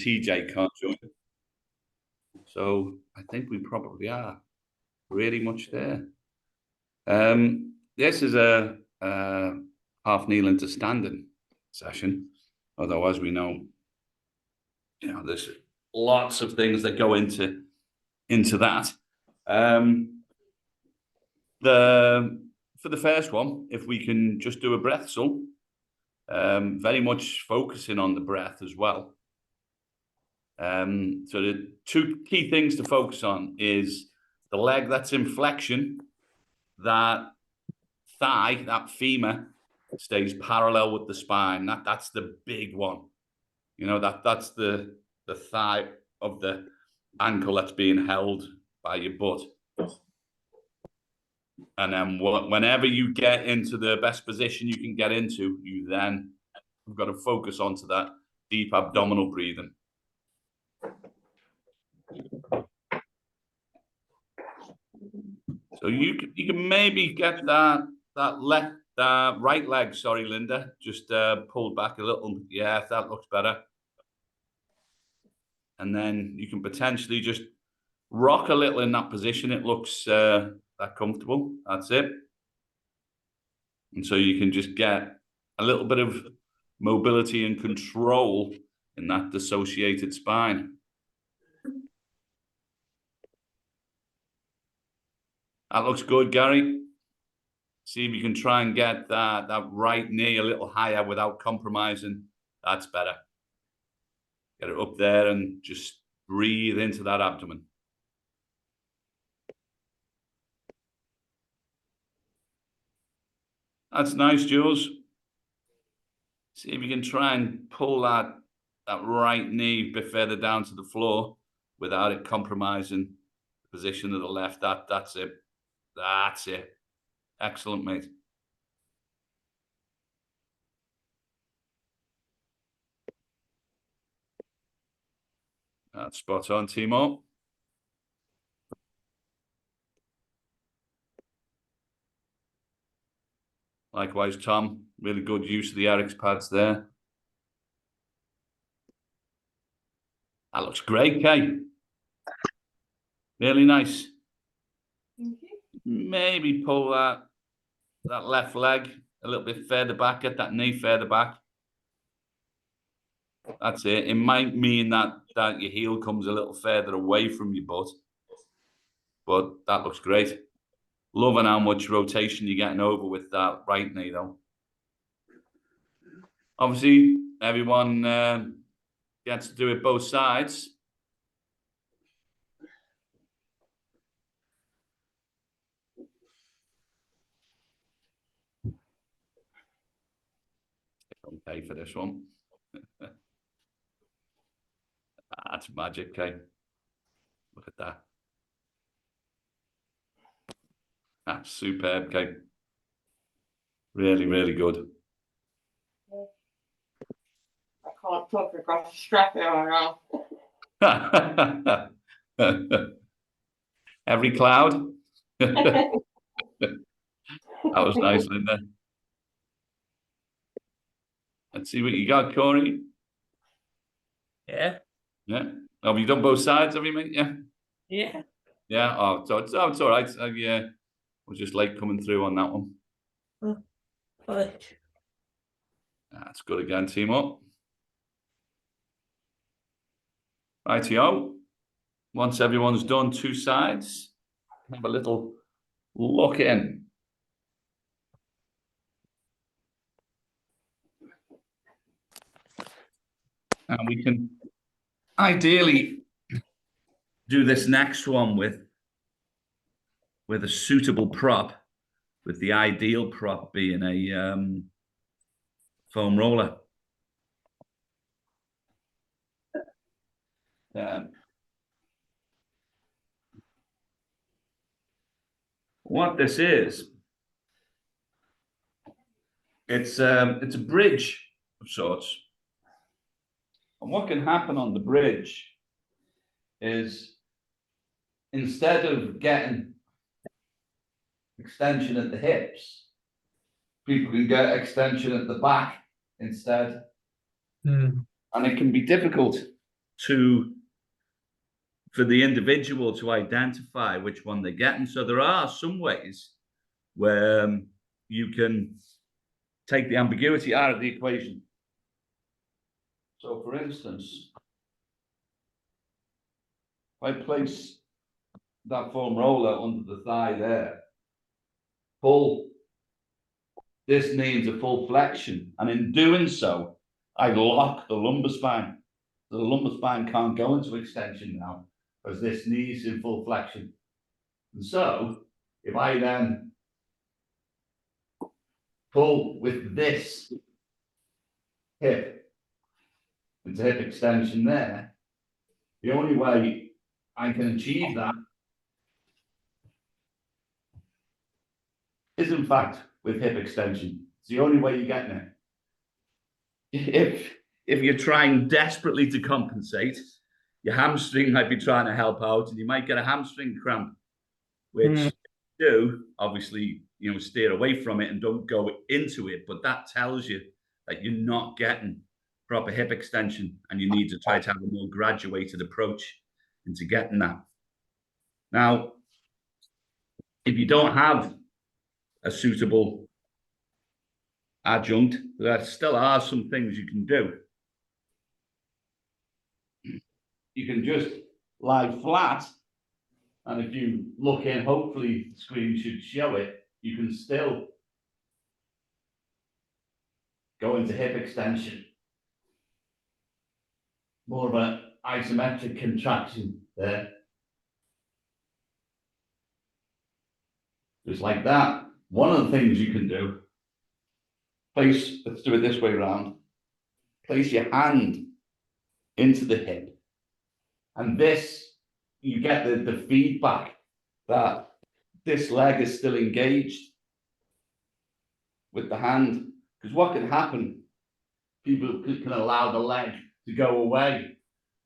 TJ can't join. So I think we probably are really much there. This is a half kneeling to standing session. Although, as we know, there's lots of things that go into that. For the first one, if we can just do a breath sul, very much focusing on the breath as well. So the two key things to focus on is the leg that's in flexion, that thigh, that femur stays parallel with the spine. That's the big one. That's the thigh of the ankle that's being held by your butt. And then whenever you get into the best position you can get into, you then have got to focus onto that deep abdominal breathing. So you can maybe get that right leg, sorry, Linda, just pulled back a little. Yeah, that looks better. And then you can potentially just rock a little in that position. It looks that comfortable. That's it. And so you can just get a little bit of mobility and control in that dissociated spine. That looks good, Gary. See if you can try and get that right knee a little higher without compromising. That's better. Get it up there and just breathe into that abdomen. That's nice, Jules. See if you can try and pull that right knee a bit further down to the floor without it compromising the position of the left. That's it. That's it. Excellent, mate. That's spot on, Timo. Likewise, Tom. Really good use of the RX pads there. That looks great, Kay. Really nice. Maybe pull that left leg a little bit further back, get that knee further back. That's it. It might mean that your heel comes a little further away from your butt, but that looks great. Loving how much rotation you're getting over with that right knee, though. Obviously, everyone gets to do it both sides. Okay for this one. That's magic, Kay. Look at that. That's superb, Kay. Really, really good. I can't talk across the strap here Every cloud. That was nice, Linda. Let's see what you got, Corey. Yeah. Yeah. Have you done both sides, have you, mate? Yeah. Yeah. Yeah. Oh, so it's all right. Yeah. Was just late coming through on that one. Right. That's good again, team up. Rightio. Once everyone's done two sides, have a little look in. And we can ideally do this next one with a suitable prop, with the ideal prop being a foam roller. What this is, it's a bridge of sorts. And what can happen on the bridge is, instead of getting extension at the hips, people can get extension at the back instead. And it can be difficult for the individual to identify which one they're getting. So there are some ways where you can take the ambiguity out of the equation. So for instance, if I place that foam roller under the thigh there, pull this knee into full flexion, and in doing so, I lock the lumbar spine. The lumbar spine can't go into extension now, because this knee is in full flexion. And so, if I then pull with this hip into hip extension there, the only way I can achieve that is in fact with hip extension. It's the only way you're getting it. If you're trying desperately to compensate, your hamstring might be trying to help out, and you might get a hamstring cramp, which do obviously, you know, steer away from it and don't go into it. But that tells you that you're not getting proper hip extension, and you need to try to have a more graduated approach into getting that. Now, if you don't have a suitable adjunct, there still are some things you can do. You can just lie flat, and if you look in, hopefully the screen should show it, you can still go into hip extension. More of an isometric contraction there. Just like that. One of the things you can do, let's do it this way around. Place your hand into the hip. And this, you get the feedback that this leg is still engaged with the hand. Because what can happen, people can allow the leg to go away.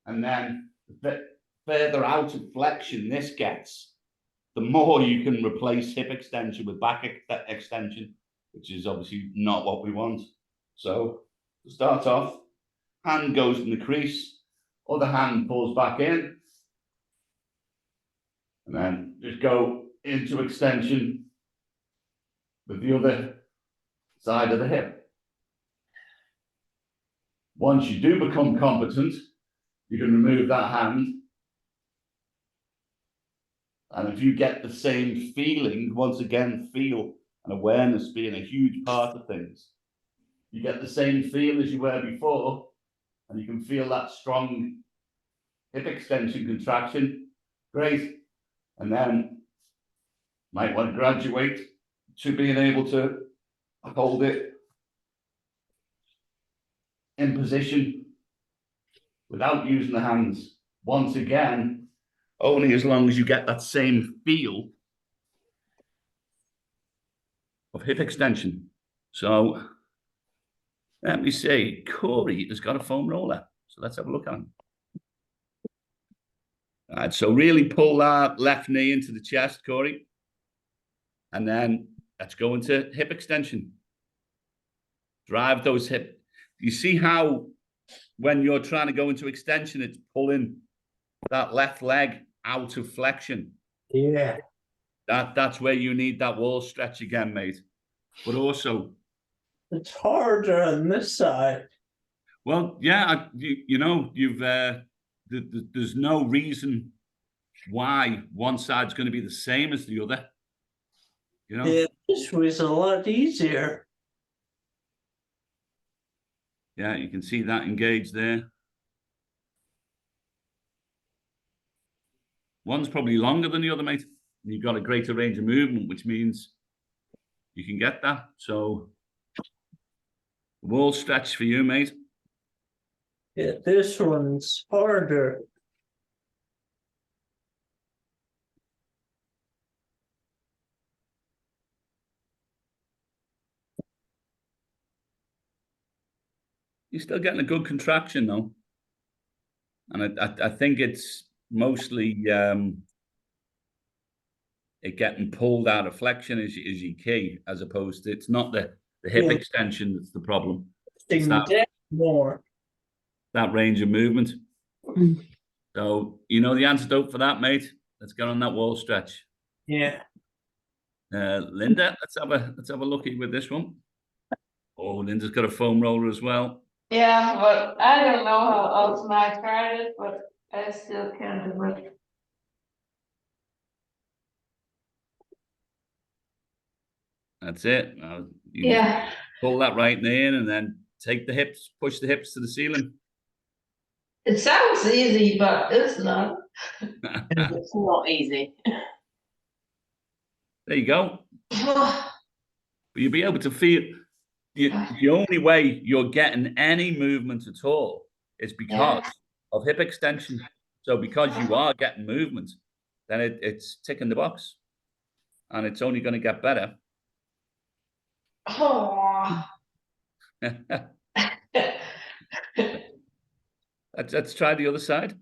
And then the further out of flexion this gets, the more you can replace hip extension with back extension, which is obviously not what we want. So to start off, hand goes in the crease, other hand pulls back in, and then just go into extension with the other side of the hip. Once you do become competent, you can remove that hand. And if you get the same feeling, once again, feel and awareness being a huge part of things, you get the same feel as you were before, and you can feel that strong hip extension contraction. Great. And then might want to graduate to being able to hold it in position without using the hands. Once again, only as long as you get that same feel of hip extension. So let me see, Corey has got a foam roller. So let's have a look at him. All right, so really pull that left knee into the chest, Corey. And then let's go into hip extension. Drive those hip. You see how when you're trying to go into extension, it's pulling that left leg out of flexion. Yeah. That's where you need that wall stretch again, mate. But also, It's harder on this side. well, yeah, there's no reason why one side's going to be the same as the other. You know? Yeah, this was a lot easier. Yeah, you can see that engaged there. One's probably longer than the other, mate. You've got a greater range of movement, which means you can get that. So, wall stretch for you, mate. Yeah, this one's harder. You're still getting a good contraction, though. And I think it's mostly it getting pulled out of flexion is your key, as opposed to, it's not the hip extension that's the problem. It's that More. range of movement. So you know the antidote for that, mate. Let's get on that wall stretch. Yeah. Linda, let's have a look at you with this one. Oh, Linda's got a foam roller as well. Yeah, but I don't know how else I tried it, but I still can't do it. That's it. You Yeah. pull that right in and then take the hips, push the hips to the ceiling. It sounds easy, but it's not. There It's not easy. you go. You'll be able to feel the only way you're getting any movement at all is because of hip extension. So because you are getting movement, then it's ticking the box, and it's only going to get better. Oh. Let's try the other side.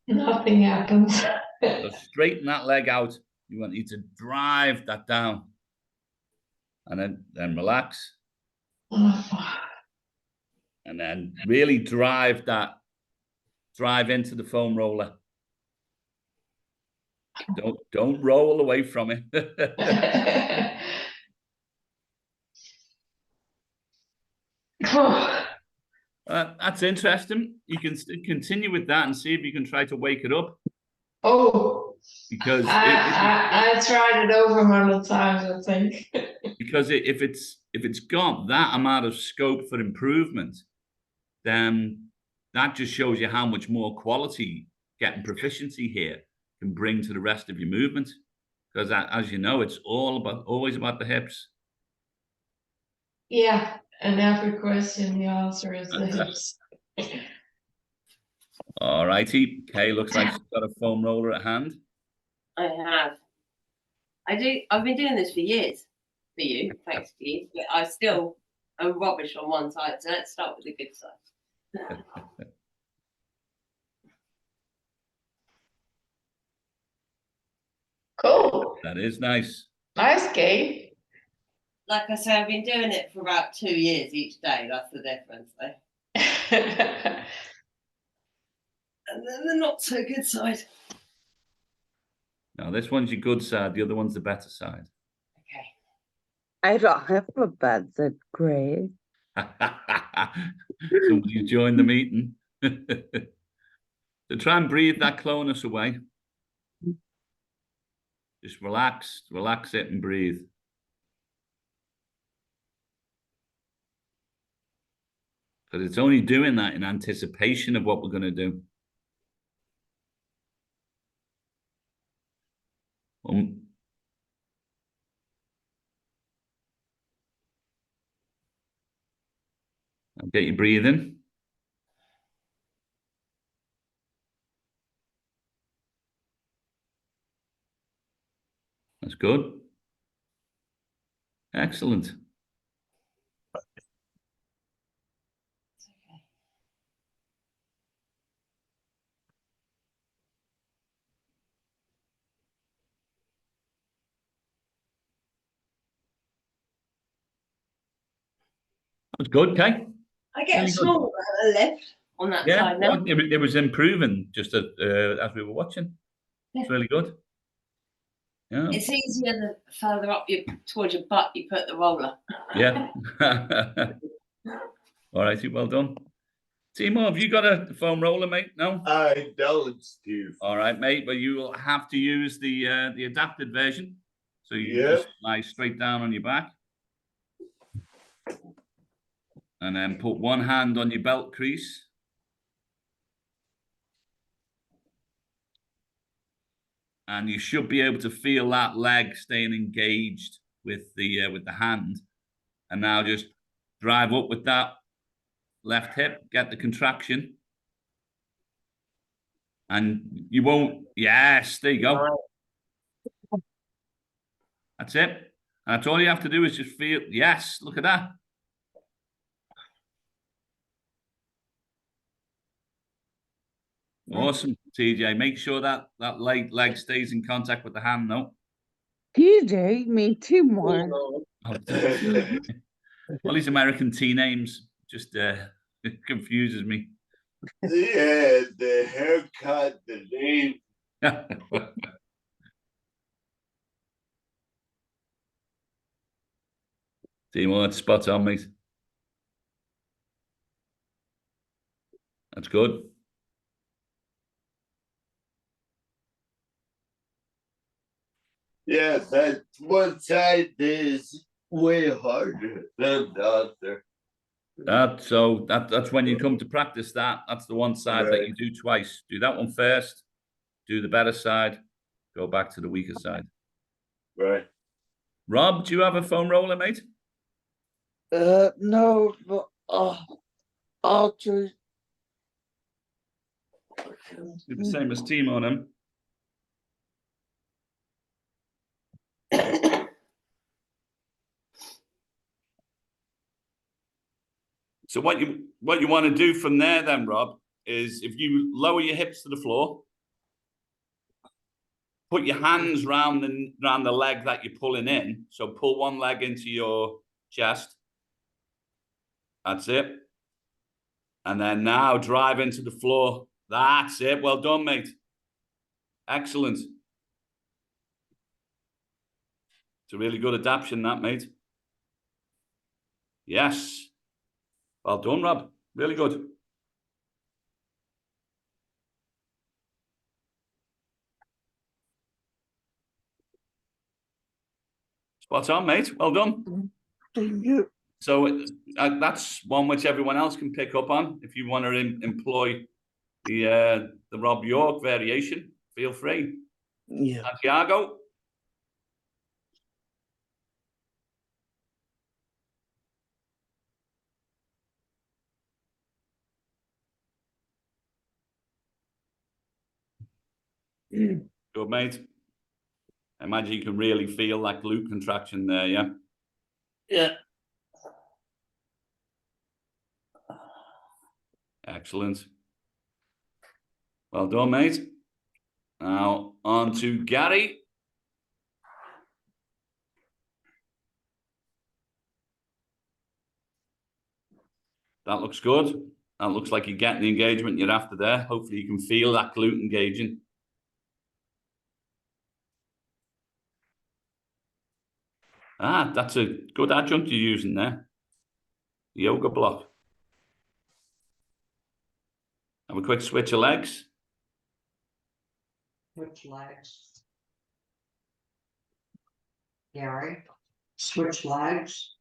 Nothing happens. So straighten that leg out. You need to drive that down, and then relax, and then really drive into the foam roller. Don't roll away from it. That's interesting. You can continue with that and see if you can try to wake it up. Oh, Because I tried it over multiple times, I think. Because if it's got that amount of scope for improvement, then that just shows you how much more quality getting proficiency here can bring to the rest of your movement. Because as you know, it's always about the hips. Yeah, and every question the answer is the hips. All righty. Kay looks like she's got a foam roller at hand. I have. I've been doing this for years. For you, thanks to you. But I still am rubbish on one side. So let's start with the good side. Cool. That is nice. Nice game. Like I say, I've been doing it for about 2 years each day. That's the difference, though. And then the not so good side. Now this one's your good side. The other one's the better side. Okay. I don't have a bad side, great. Somebody joined the meeting. So try and breathe that clonus away. Just relax it and breathe. Because it's only doing that in anticipation of what we're going to do. I'll get you breathing. That's good. Excellent. That's good, Kay. I get Really a good. small lift on that side now. It was improving just as we were watching. It's really good. Yeah. It's easier the further up towards your butt you put the roller. Yeah. All righty, well done. Timo, have you got a foam roller, mate? No? I don't, Steve. All right, mate, but you will have to use the adapted version. So you just lie straight down on your back. And then put one hand on your belt crease. And you should be able to feel that leg staying engaged with the hand. And now just drive up with that left hip, get the contraction. And you won't, yes, there you go. That's it. And that's all you have to do is just feel, yes, look at that. Awesome, TJ. Make sure that leg stays in contact with the hand, though. You do, me too more. All these American T names just it confuses me. Yeah, the haircut, the name. Timo, that's spot on, mate. That's good. Yeah, that one side is way harder than the other. That's when you come to practice that. That's the one side that you do twice. Do that one first, do the better side, go back to the weaker side. Right. Rob, do you have a foam roller, mate? No, but I'll do. Do the same as Timo on him. So what you want to do from there then, Rob, is if you lower your hips to the floor, put your hands round the leg that you're pulling in. So pull one leg into your chest. That's it. And then now drive into the floor. That's it. Well done, mate. Excellent. It's a really good adaptation, that, mate. Yes. Well done, Rob. Really good. Spot on, mate. Well done. Thank you. So that's one which everyone else can pick up on. If you want to employ the Rob York variation, feel free. Yeah. Santiago. Good, mate. I imagine you can really feel that glute contraction there, yeah? Yeah. Excellent. Well done, mate. Now on to Gary. That looks good. That looks like you're getting the engagement you're after there. Hopefully you can feel that glute engaging. That's a good adjunct you're using there. Yoga block. Have a quick switch of legs. Switch legs. Gary, switch legs.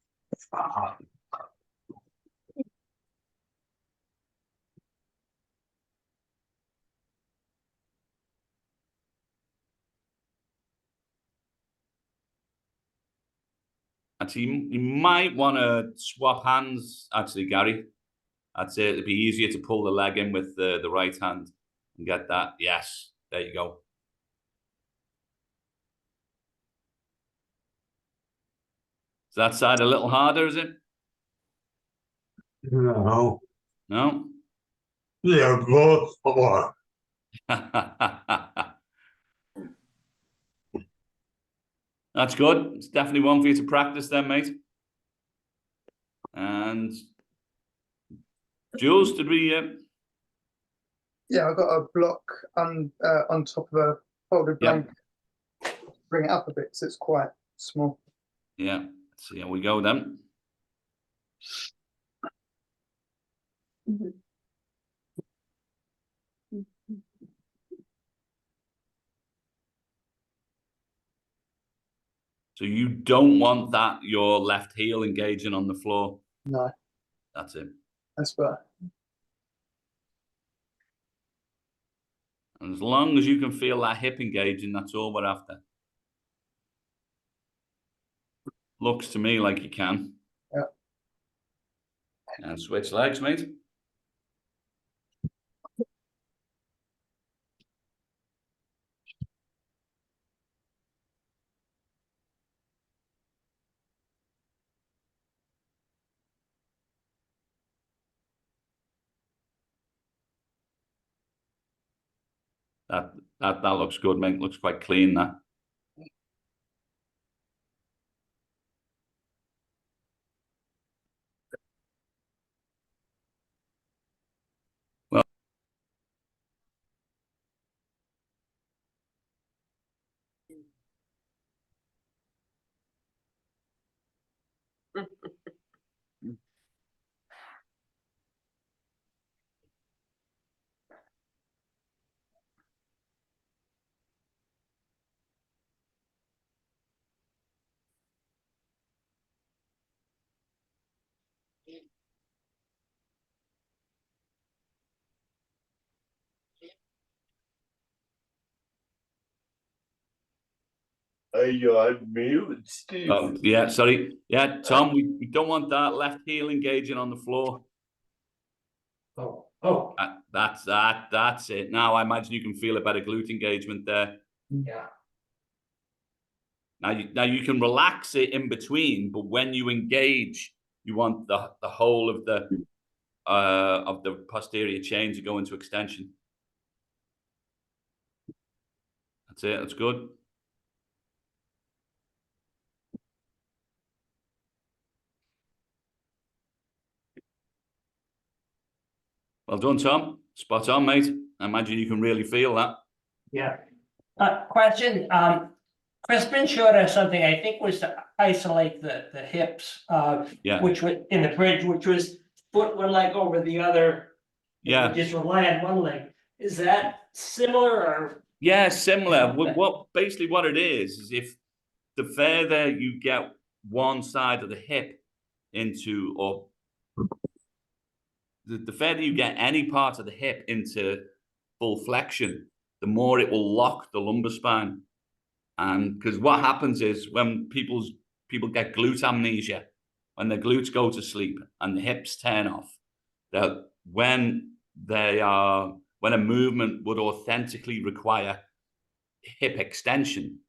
Actually, you might want to swap hands, actually, Gary. That's it. It'd be easier to pull the leg in with the right hand and get that. Yes, there you go. Is that side a little harder, is it? No. No? They're both hard. That's good. It's definitely one for you to practice then, mate. And Jules, did we... Yeah, I got a block on top of a folded Yep. blanket. Bring it up a bit because it's quite small. Yeah, let's see how we go then. So you don't want that your left heel engaging on the floor. No, That's it. that's better. And as long as you can feel that hip engaging, that's all we're after. Looks to me like you can. Yeah. And switch legs, mate. That looks good, mate. Looks quite clean, that. Are you on mute, Steve? Oh, yeah, sorry. Yeah, Tom, we don't want that left heel engaging on the floor. Oh, That's it. Now I imagine you can feel a better glute engagement there. yeah. Now you can relax it in between, but when you engage, you want the whole of the posterior chain to go into extension. That's it. That's good. Well done, Tom. Spot on, mate. I imagine you can really feel that. Yeah. Question, Crispin showed us something, I think was to isolate the hips, Yeah. which was in the bridge, which was put one leg over the other. Yeah. Just rely on one leg. Is that similar or? Yeah, similar. Basically what it is if the further you get one side of the hip into, or the further you get any part of the hip into full flexion, the more it will lock the lumbar spine. And because what happens is when people get glute amnesia, when their glutes go to sleep and the hips turn off, that when a movement would authentically require hip extension,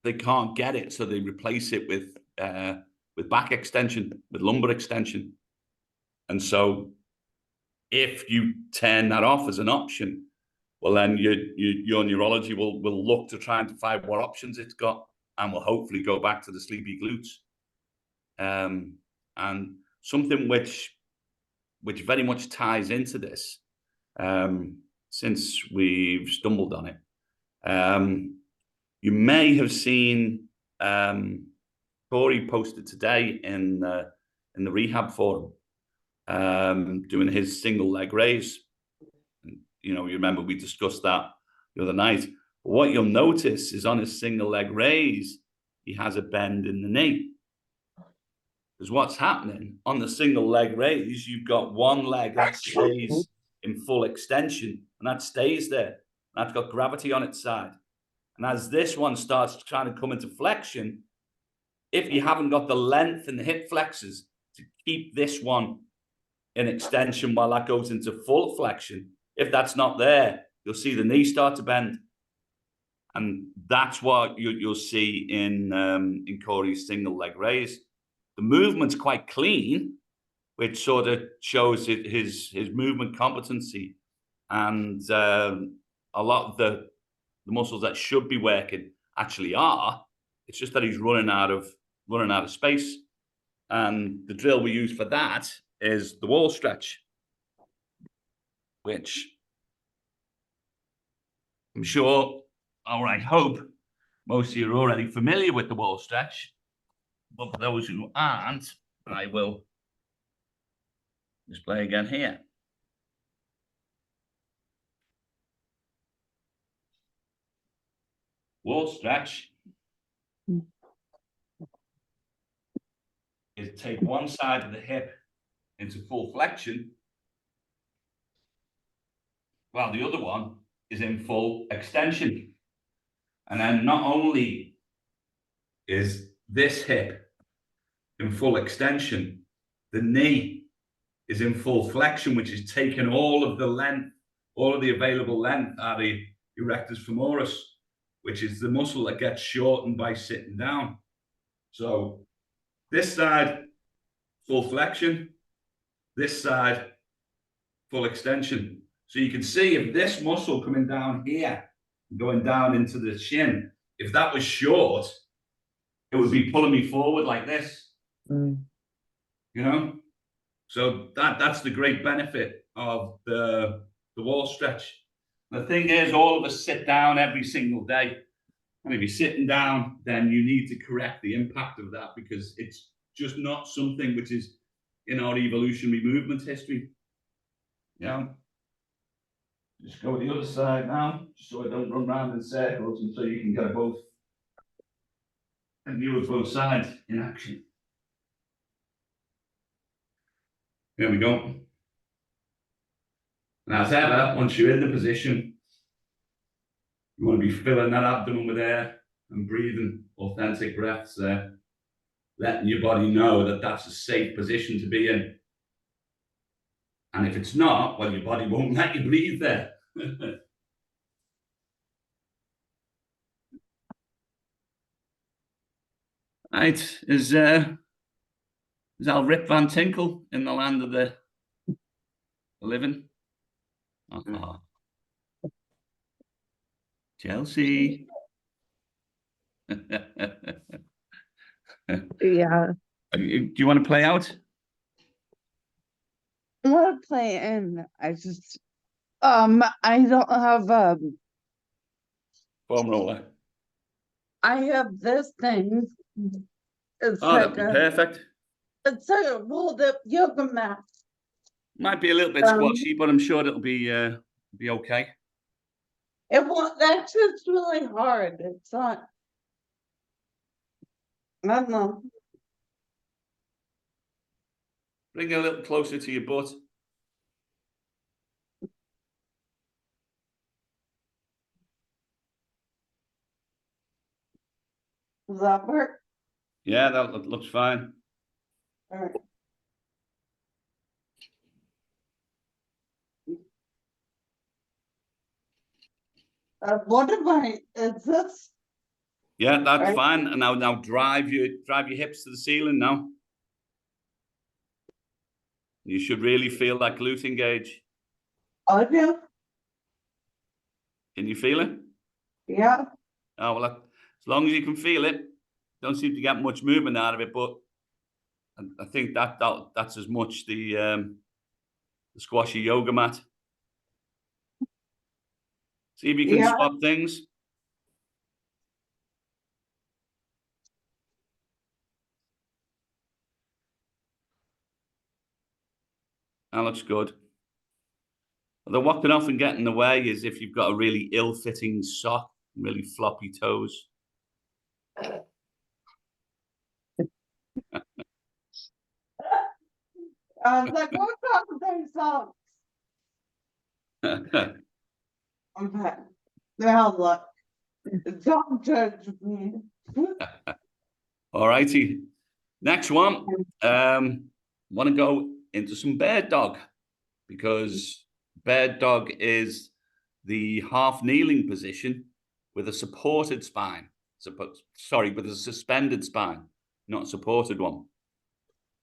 they can't get it, so they replace it with back extension, with lumbar extension. And so if you turn that off as an option, well, then your neurology will look to try and find what options it's got, and will hopefully go back to the sleepy glutes. And something which very much ties into this, since we've stumbled on it. You may have seen Corey posted today in the Rehab forum, doing his single leg raise. You know, you remember we discussed that the other night. But what you'll notice is on his single leg raise, he has a bend in the knee. Because what's happening on the single leg raise, you've got one leg that stays in full extension, and that stays there. And that's got gravity on its side. And as this one starts trying to come into flexion, if you haven't got the length in the hip flexors to keep this one in extension while that goes into full flexion, if that's not there, you'll see the knee start to bend. And that's what you'll see in Corey's single leg raise. The movement's quite clean, which sort of shows his movement competency, and a lot of the muscles that should be working actually are. It's just that he's running out of space. And the drill we use for that is the wall stretch, which I'm sure, or I hope, most of you are already familiar with the wall stretch. But for those who aren't, I will display again here. Wall stretch is take one side of the hip into full flexion, while the other one is in full extension. And then not only is this hip in full extension, the knee is in full flexion, which is taking all of the length, all of the available length out of the erectus femoris, which is the muscle that gets shortened by sitting down. So this side, full flexion, this side, full extension. So you can see if this muscle coming down here, going down into the shin, if that was short, it would be pulling me forward like this. You know? So that's the great benefit of the wall stretch. The thing is, all of us sit down every single day. And if you're sitting down, then you need to correct the impact of that, because it's just not something which is in our evolutionary movement history. You know? Just go to the other side now, so I don't run around in circles, and so you can get both a view of both sides in action. There we go. And as ever, once you're in the position, you want to be filling that abdomen with air and breathing authentic breaths there, letting your body know that that's a safe position to be in. And if it's not, well, your body won't let you breathe there. Right, is Al Rip Van Tinkle in the land of the living? Uh-huh. Chelsea. Yeah. Do you want to play out? I want to play in. I just, I don't have, Foam roller. I have this thing. It's Oh, that'd be perfect. it's like a rolled up yoga mat. Might be a little bit squashy, but I'm sure it'll be okay. It won't, that's just really hard. It's not, I don't know. Bring it a little closer to your butt. Does that work? Yeah, that looks fine. All right. What am I, is this? Yeah, that's Right. fine. And now drive your hips to the ceiling now. You should really feel that glute engage. Oh, yeah. Can you feel it? Yeah. Oh, well, as long as you can feel it, don't seem to get much movement out of it, but I think that's as much the squashy yoga mat. See if you can Yeah. swap things. That looks good. Although what can often get in the way is if you've got a really ill-fitting sock, really floppy toes. Like, what's up with those socks? Okay. Now look, don't judge me. All righty. Next one. Want to go into some bird dog because bird dog is the half kneeling position with a supported spine. Sorry, with a suspended spine, not a supported one.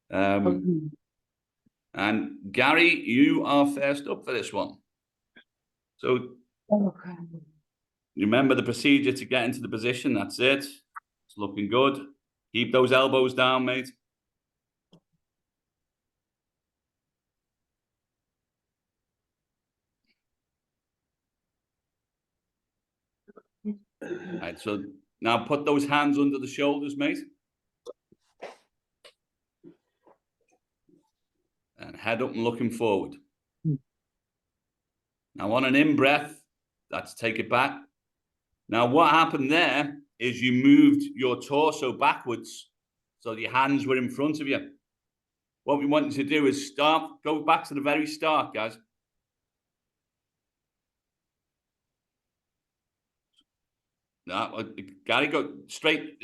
And Gary, you are first up for this one. So Okay. remember the procedure to get into the position. That's it. It's looking good. Keep those elbows down, mate. Right, so now put those hands under the shoulders, mate. And head up and looking forward. Now on an in-breath, that's take it back. Now what happened there is you moved your torso backwards so your hands were in front of you. What we want you to do is go back to the very start, guys. No, Gary, go straight,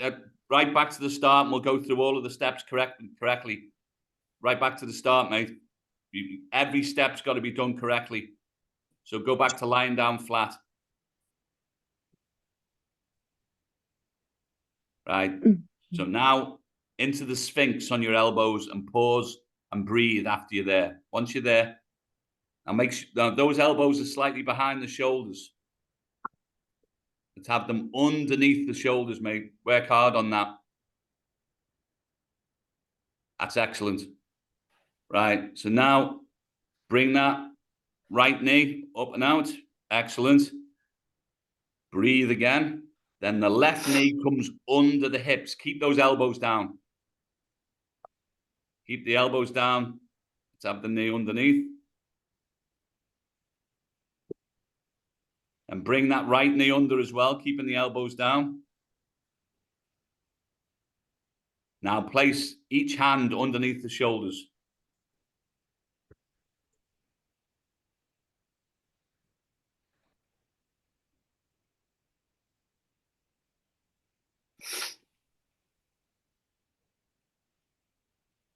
right back to the start, and we'll go through all of the steps correctly. Right back to the start, mate. Every step's got to be done correctly. So go back to lying down flat. Right. So now into the Sphinx on your elbows and pause and breathe after you're there. Once you're there, and make sure those elbows are slightly behind the shoulders. Let's have them underneath the shoulders, mate. Work hard on that. That's excellent. Right. So now bring that right knee up and out. Excellent. Breathe again. Then the left knee comes under the hips. Keep those elbows down. Keep the elbows down. Let's have the knee underneath. And bring that right knee under as well, keeping the elbows down. Now place each hand underneath the shoulders.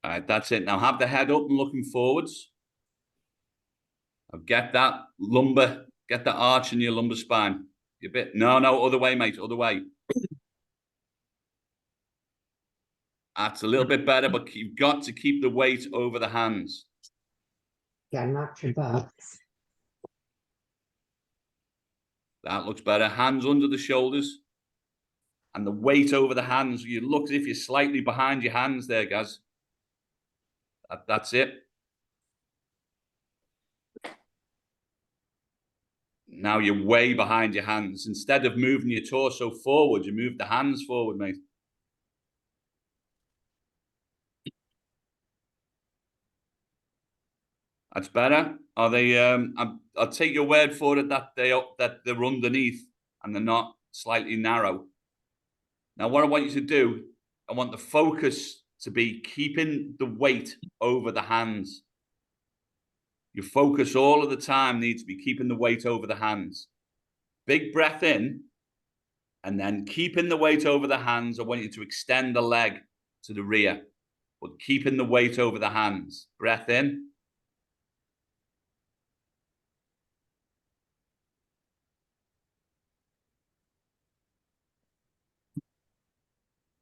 All right, that's it. Now have the head up and looking forwards. Get that lumbar, get that arch in your lumbar spine. You're a bit, no, other way, mate, other way. That's a little bit better, but you've got to keep the weight over the hands. Yeah, not too bad. That looks better. Hands under the shoulders. And the weight over the hands. You look as if you're slightly behind your hands there, guys. That's it. Now you're way behind your hands. Instead of moving your torso forward, you move the hands forward, mate. That's better. Are they? I'll take your word for it that they're underneath and they're not slightly narrow. Now, what I want you to do, I want the focus to be keeping the weight over the hands. Your focus all of the time needs to be keeping the weight over the hands. Big breath in, and then keeping the weight over the hands. I want you to extend the leg to the rear, but keeping the weight over the hands. Breath in.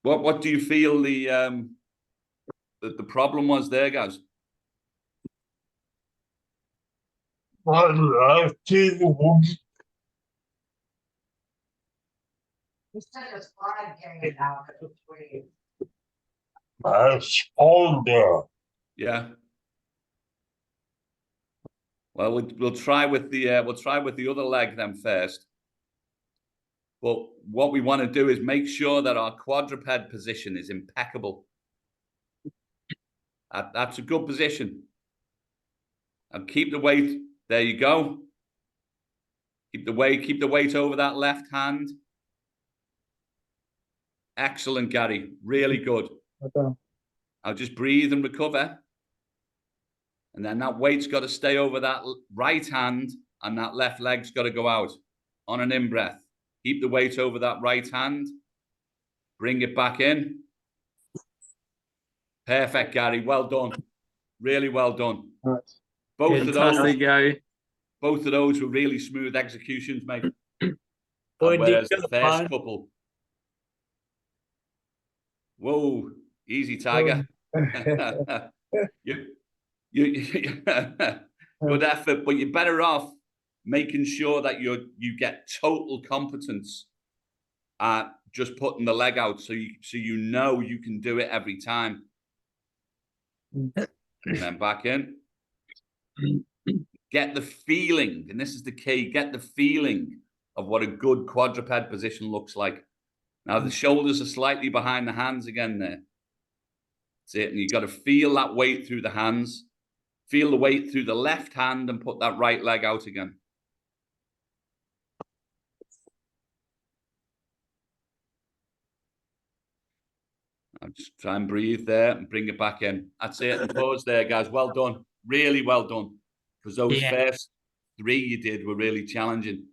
What do you feel the problem was there, guys? You said it's flag hanging out between. Yeah. Well, we'll try with the other leg then first. But what we want to do is make sure that our quadruped position is impeccable. That's a good position. And keep the weight. There you go. Keep the weight over that left hand. Excellent, Gary. Really good. I'll just breathe and recover. And then that weight's got to stay over that right hand, and that left leg's got to go out on an in-breath. Keep the weight over that right hand. Bring it back in. Perfect, Gary. Well done. Really well done. Nice. Both Fantastic, of those were really smooth executions, mate. Boy, Whereas did the first couple. Whoa, easy, Tiger. Good effort, but you're better off making sure that you get total competence at just putting the leg out, so you know you can do it every time. And then back in. Get the feeling, and this is the key, get the feeling of what a good quadruped position looks like. Now the shoulders are slightly behind the hands again there. That's it, and you've got to feel that weight through the hands. Feel the weight through the left hand and put that right leg out again. I'll just try and breathe there and bring it back in. That's it, and pause there, guys. Well done. Really well done. Because those first three you did were really challenging.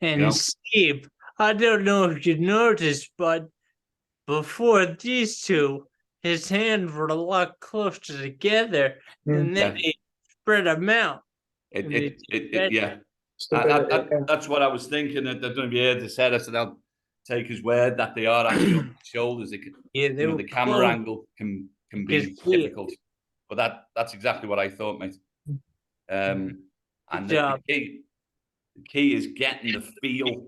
And Steve, I don't know if you noticed, but before these two, his hands were a lot closer together, and then he spread them out. Yeah. That's what I was thinking. I don't know if you heard the said. I said I'll take his word that they are actually on the shoulders. The camera angle can be difficult, but that's exactly what I thought, mate. And the key is getting the feel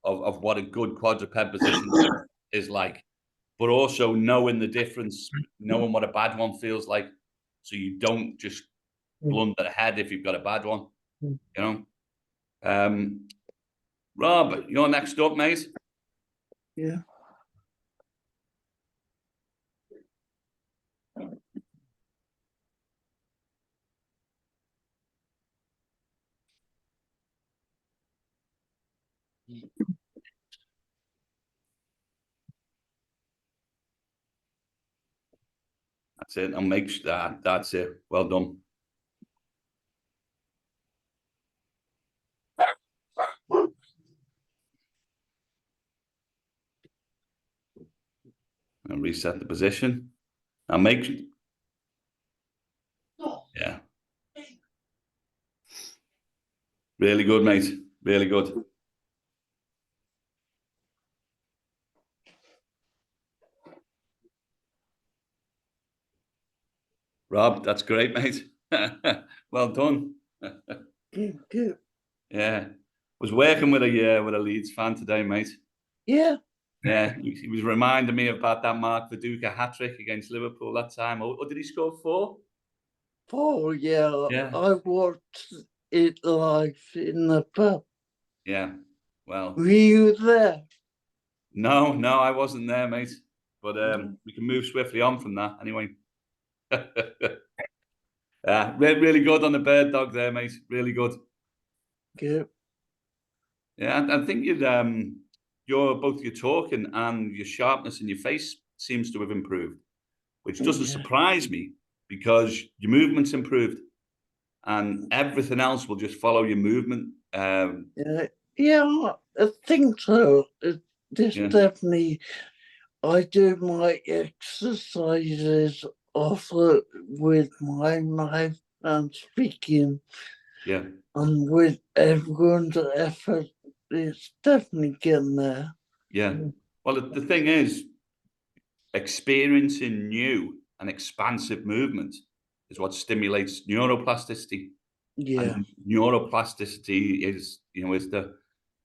of what a good quadruped position is like, but also knowing the difference, knowing what a bad one feels like, so you don't just blunder ahead if you've got a bad one. You know. Rob, you're next up, mate. Yeah. That's it. I'll make sure that's it. Well done. And reset the position. Now make, yeah. Really good, mate. Really good. Rob, that's great, mate. Well done. Good. Yeah. Was working with a Leeds fan today, mate. Yeah. Yeah, he was reminding me about that Mark Viduka hat-trick against Liverpool that time. Or did he score 4? 4, yeah. Yeah. I watched it live in the pub. Yeah. Well, Were you there? no, I wasn't there, mate. But we can move swiftly on from that anyway. Yeah, really good on the bird dog there, mate. Really good. Good. Yeah, I think both your talking and your sharpness in your face seems to have improved, which doesn't surprise me because your movement's improved and everything else will just follow your movement. Yeah, I think so. This Yeah. definitely, I do my exercises often with my mouth and speaking, Yeah. and with everyone's effort, it's definitely getting there. Yeah. Well, the thing is, experiencing new and expansive movement is what stimulates neuroplasticity. Yeah, And neuroplasticity is the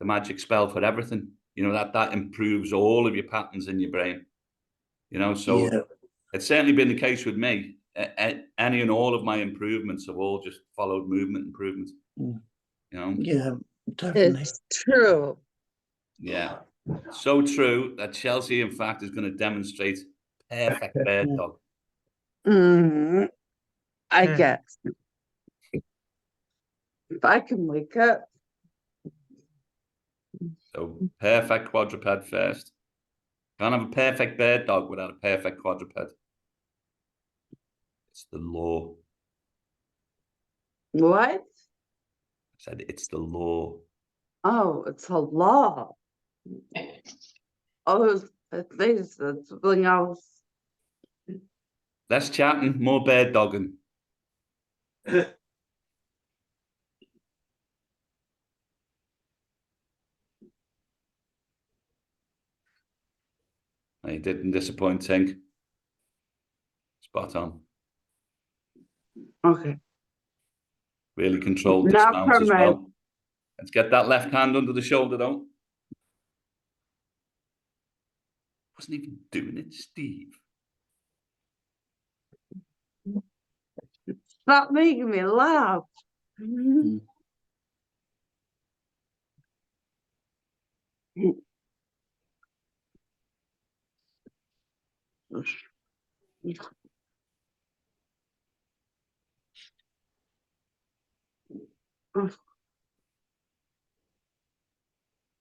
magic spell for everything. That improves all of your patterns in your brain. So yeah, it's certainly been the case with me. Any and all of my improvements have all just followed movement improvements. yeah, definitely. It's true. Yeah. So true that Chelsea, in fact, is going to demonstrate perfect bird dog. Mm, I Hmm. guess. If I can wake up. So perfect quadruped first. Can't have a perfect bird dog without a perfect quadruped. It's the law. What? I said it's the law. Oh, it's a law. Oh, I think it's something else. Less chatting, more bird dogging. You didn't disappoint, Tink. Spot on. Okay. Really controlled Not dismount for as my. well. Let's get that left hand under the shoulder, though. Wasn't even doing it, Steve. Stop making me laugh.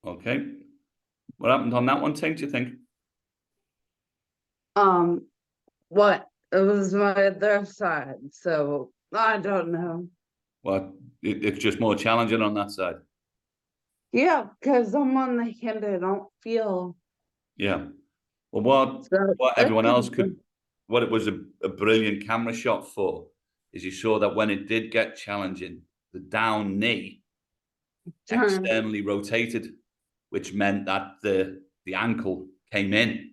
Okay. What happened on that one, Tink, do you think? What? It was my other side, so I don't know. Well, it's just more challenging on that side. Yeah, because I'm on the hand I don't feel. Yeah. Well, So what that everyone else could what it was a brilliant camera shot for is you saw that when it did get challenging, the down knee turn. externally rotated, which meant that the ankle came in,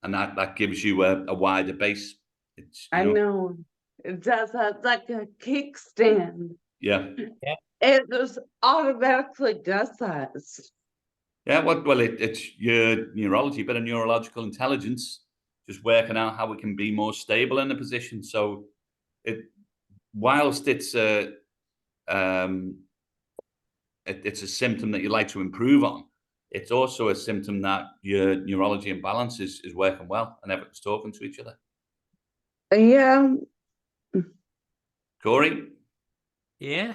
and that gives you a wider base. It's I know. It does that like a kickstand. yeah. It just automatically does that. Yeah, well, it's your neurology, bit of neurological intelligence, just working out how we can be more stable in the position. So, whilst it's it's a symptom that you like to improve on, it's also a symptom that your neurology and balance is working well and everyone's talking to each other. Yeah. Corey? Yeah.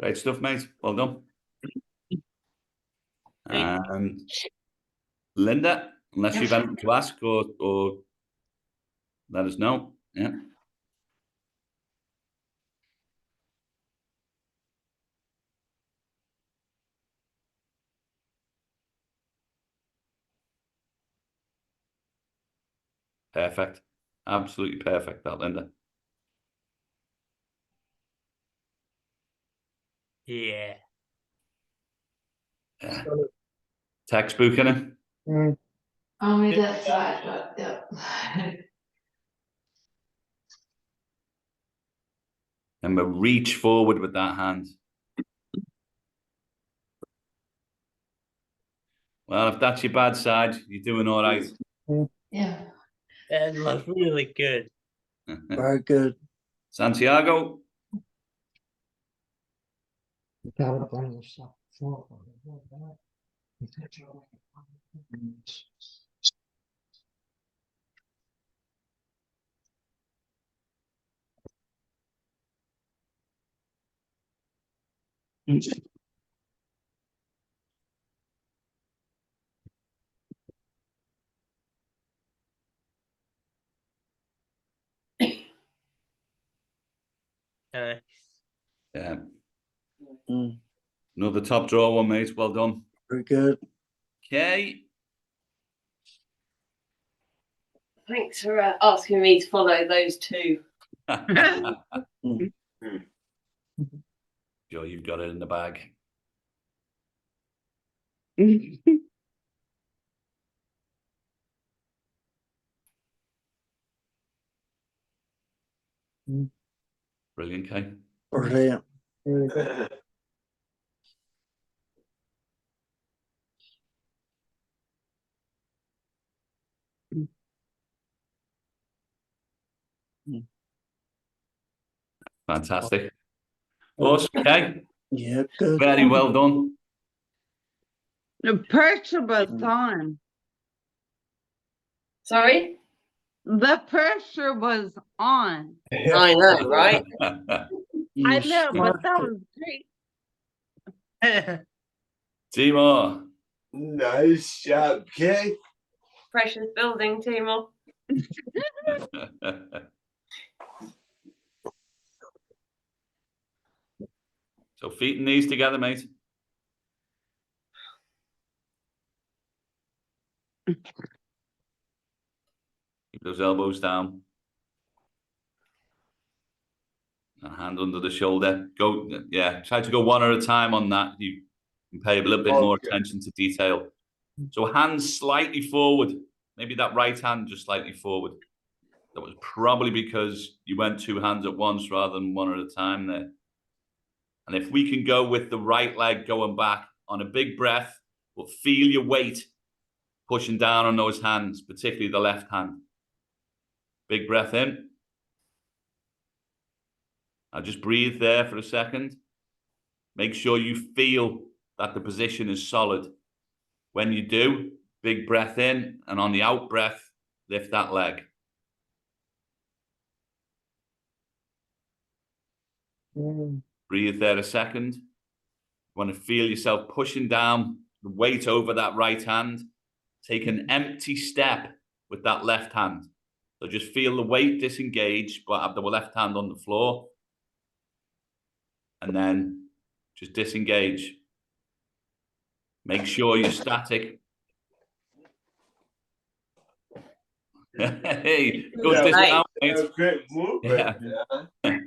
Great stuff, mate. Well done. Thank Linda, unless you've anything to ask or let us know. Yeah. Perfect. Absolutely perfect, that, Linda. Yeah. Yeah. Solid. Textbook, innit? Mm. Only that side, but yeah. And we reach forward with that hand. Well, if that's your bad side, you're doing all right. Yeah. That looks really good. Very good. Santiago. You gotta bring yourself forward. Uh, Yeah. Mm. Another top draw one, mate. Well done. Very good. Okay. Thanks for asking me to follow those two. Joe, you've got it in the bag. Brilliant, Kay. Brilliant. Really good. Fantastic. Awesome, Kay. Yeah, good. Very well done. The pressure was on. Sorry? The pressure was on. I know, right? You I know, but smashed that it. was great. Timor. Nice job, Kay. Precious building, Timor. So feet and knees together, mate. Keep those elbows down. And hand under the shoulder. Go, yeah, try to go one at a time on that. You can pay a little bit more Okay. attention to detail. So hands slightly forward. Maybe that right hand just slightly forward. That was probably because you went two hands at once rather than one at a time there. And if we can go with the right leg going back on a big breath, we'll feel your weight pushing down on those hands, particularly the left hand. Big breath in. Now just breathe there for a second. Make sure you feel that the position is solid. When you do, big breath in, and on the out breath, lift that leg. Breathe there a second. You want to feel yourself pushing down the weight over that right hand. Take an empty step with that left hand. So just feel the weight disengage, but have the left hand on the floor. And then just disengage. Make sure you're static. Hey, good Yeah, discount, mate. That's great movement. Yeah.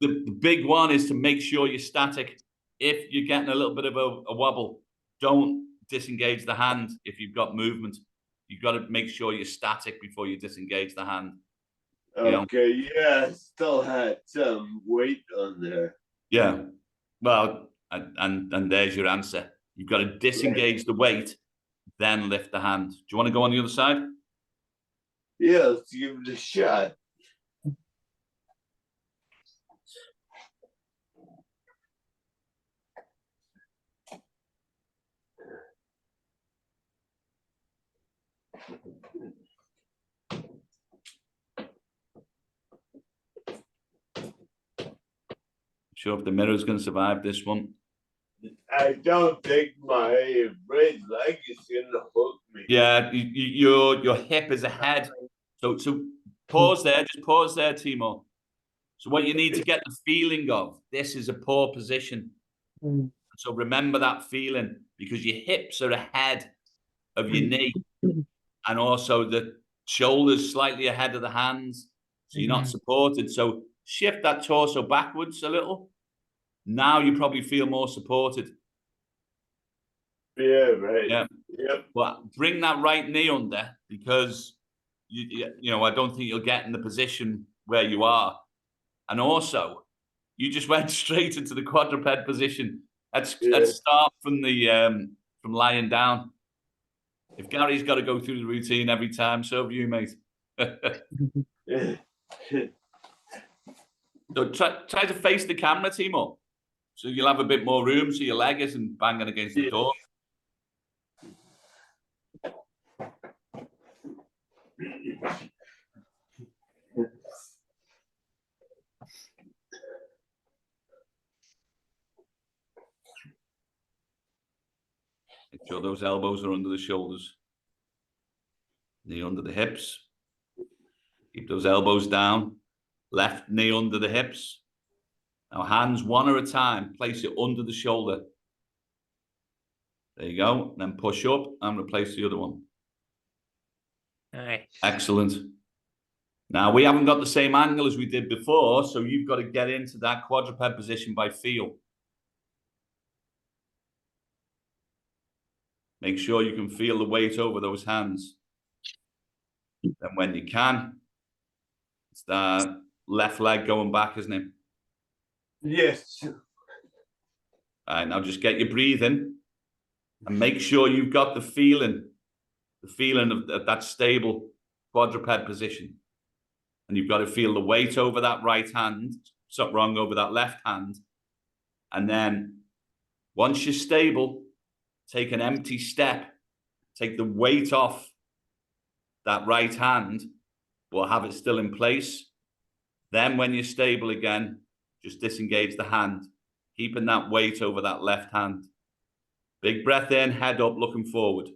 The big one is to make sure you're static. If you're getting a little bit of a wobble, don't disengage the hand if you've got movement. You've got to make sure you're static before you disengage the hand. You know? Okay, yeah, still had some weight on there. Yeah. Well, and there's your answer. You've got to disengage the weight, then lift the hand. Do you want to go on the other side? Yeah, let's give it a shot. sure if the mirror's going to survive this one. I don't think my right leg is gonna hook me. Yeah, your hip is ahead. So pause there. Just pause there, Timo. So what you need to get the feeling of, this is a poor position. So remember that feeling, because your hips are ahead of your knee, and also the shoulders slightly ahead of the hands. So you're not supported. So shift that torso backwards a little. Now you probably feel more supported. Yeah, right. Yeah. Yep. But bring that right knee under, because you know, I don't think you'll get in the position where you are. And also, you just went straight into the quadruped position. Let's start from the from lying down. If Gary's got to go through the routine every time, so have you, mate. So try to face the camera, Timo. So you'll have a bit more room, so your leg isn't banging against the door. Make sure those elbows are under the shoulders. Knee under the hips. Keep those elbows down. Left knee under the hips. Now hands one at a time. Place it under the shoulder. There you go. Then push up and replace the other one. Nice. Excellent. Now we haven't got the same angle as we did before, so you've got to get into that quadruped position by feel. Make sure you can feel the weight over those hands. Then when you can, it's that left leg going back, isn't it? Yes. All right, now just get your breathing and make sure you've got the feeling of that stable quadruped position. And you've got to feel the weight over that right hand, over that left hand. And then once you're stable, take an empty step, take the weight off that right hand, but have it still in place. Then when you're stable again, just disengage the hand, keeping that weight over that left hand. Big breath in, head up, looking forward.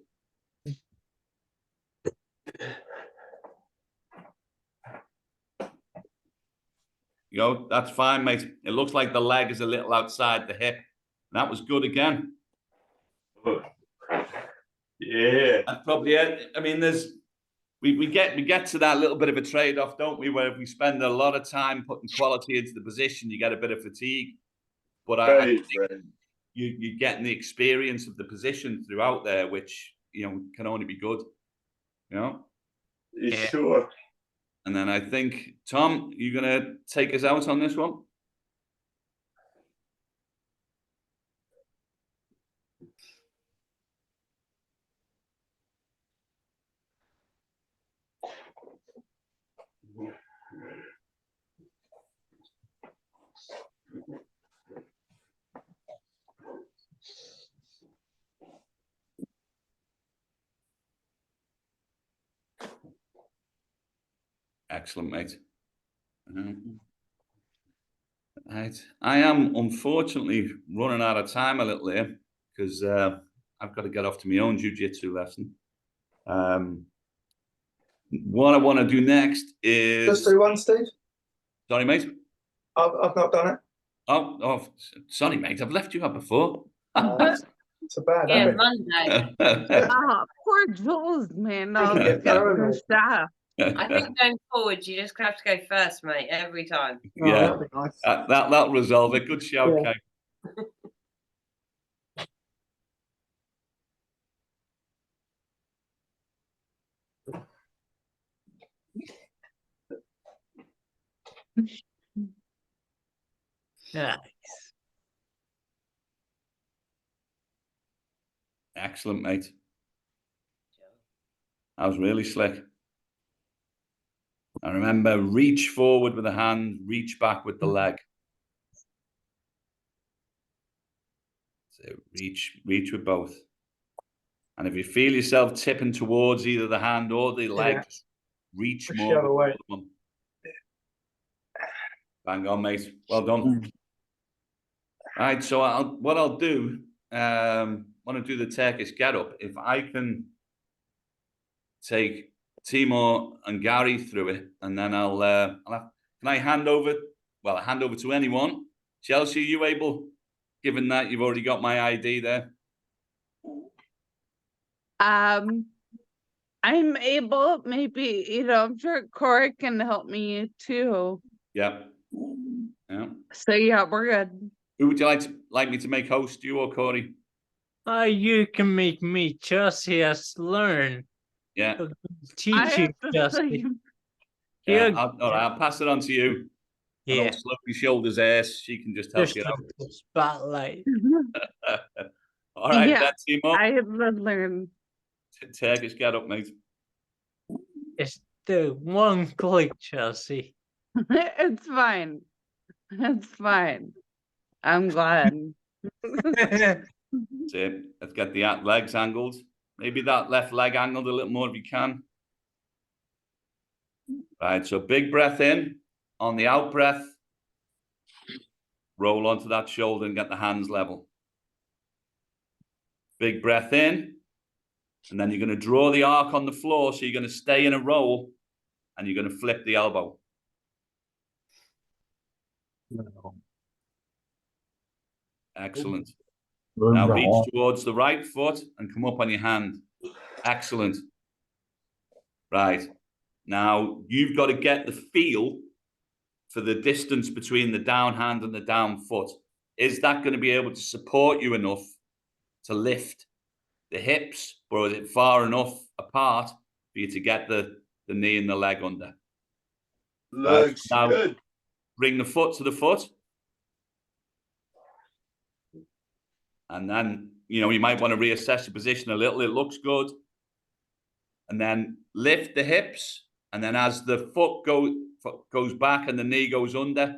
You know, that's fine, mate. It looks like the leg is a little outside the hip. That was good again. Yeah. That's probably it. I mean, we get to that little bit of a trade-off, don't we? Where if we spend a lot of time putting quality into the position, you get a bit of fatigue. But I think you're getting the experience of the position throughout there, which, you know, can only be good. You know? Yeah. Sure. And then I think, Tom, you're going to take us out on this one? Excellent, mate. Right. I am unfortunately running out of time a little here because I've got to get off to my own jiu-jitsu lesson. What I want to do next is... Just do one, Steve. Sorry, mate. I've not done it. Oh, sorry, mate. I've left you out before. It's a bad Yeah, habit. Monday. Oh, poor Jules, man. Oh, Get good paranoid. stuff. I think going forward, you just have to go first, mate, every time. Oh, Yeah, that'd be nice. that'll resolve it. Good shout, Yeah. Kate. Nice. Excellent, mate. That was really slick. I remember, reach forward with the hand, reach back with the leg. So reach with both. And if you feel yourself tipping towards either the hand or the leg, just reach Push more. the other way. Bang on, mate. Well done. Right, so what I'll do, want to do the Turkish get up. If I can take Timur and Gary through it, and then I'll have, can I hand over? Well, I hand over to anyone. Chelsea, are you able? Given that you've already got my ID there. I'm able, maybe, I'm sure Corey can help me too. Yeah. Yeah. So yeah, we're good. Who would you like me to make host, you or Corey? You can make me. Chelsea has to learn. Yeah. Teach I you, have to Chelsea. say, Yeah. Yeah, All right, I'll pass it on to you. And yeah. I'll slow your shoulders ass. She can just help Just you out. the spotlight. All right, yeah, that's Timur. I have to learn. Turkish get up, mate. It's the one click, Chelsea. It's fine. It's fine. I'm glad. That's it. Let's get the legs angled. Maybe that left leg angled a little more if you can. Right, so big breath in. On the out breath, roll onto that shoulder and get the hands level. Big breath in. And then you're going to draw the arc on the floor. So you're going to stay in a roll and you're going to flip the elbow. Excellent. Now reach towards the right foot and come up on your hand. Excellent. Right. Now you've got to get the feel for the distance between the down hand and the down foot. Is that going to be able to support you enough to lift the hips, or is it far enough apart for you to get the knee and the leg under? Looks now, good. Bring the foot to the foot. And then, you might want to reassess your position a little. It looks good. And then lift the hips. And then as the foot goes back and the knee goes under,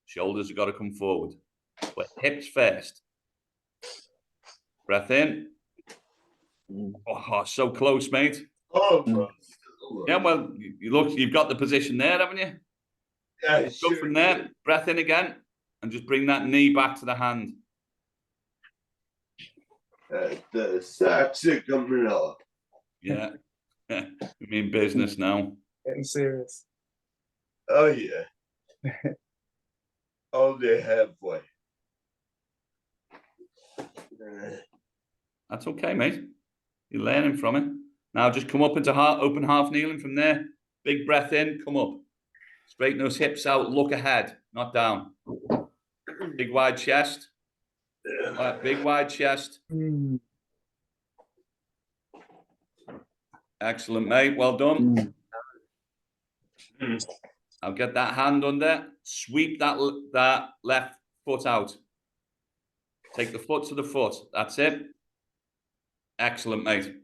shoulders have got to come forward. But hips first. Breath in. Oh, so close, mate. Oh, yeah, well, you've got the position there, haven't you? Yeah, Go from there. Breath in again. And just bring that knee back to the hand. The sacks are coming off. Yeah. We mean business now. Getting serious. Oh, yeah. Only halfway. That's okay, mate. You're learning from it. Now just come up into open half kneeling from there. Big breath in, come up. Straighten those hips out, look ahead, not down. Big wide chest. Right, big wide chest. Excellent, mate. Well done. I'll get that hand under. Sweep that left foot out. Take the foot to the foot. That's it. Excellent, mate.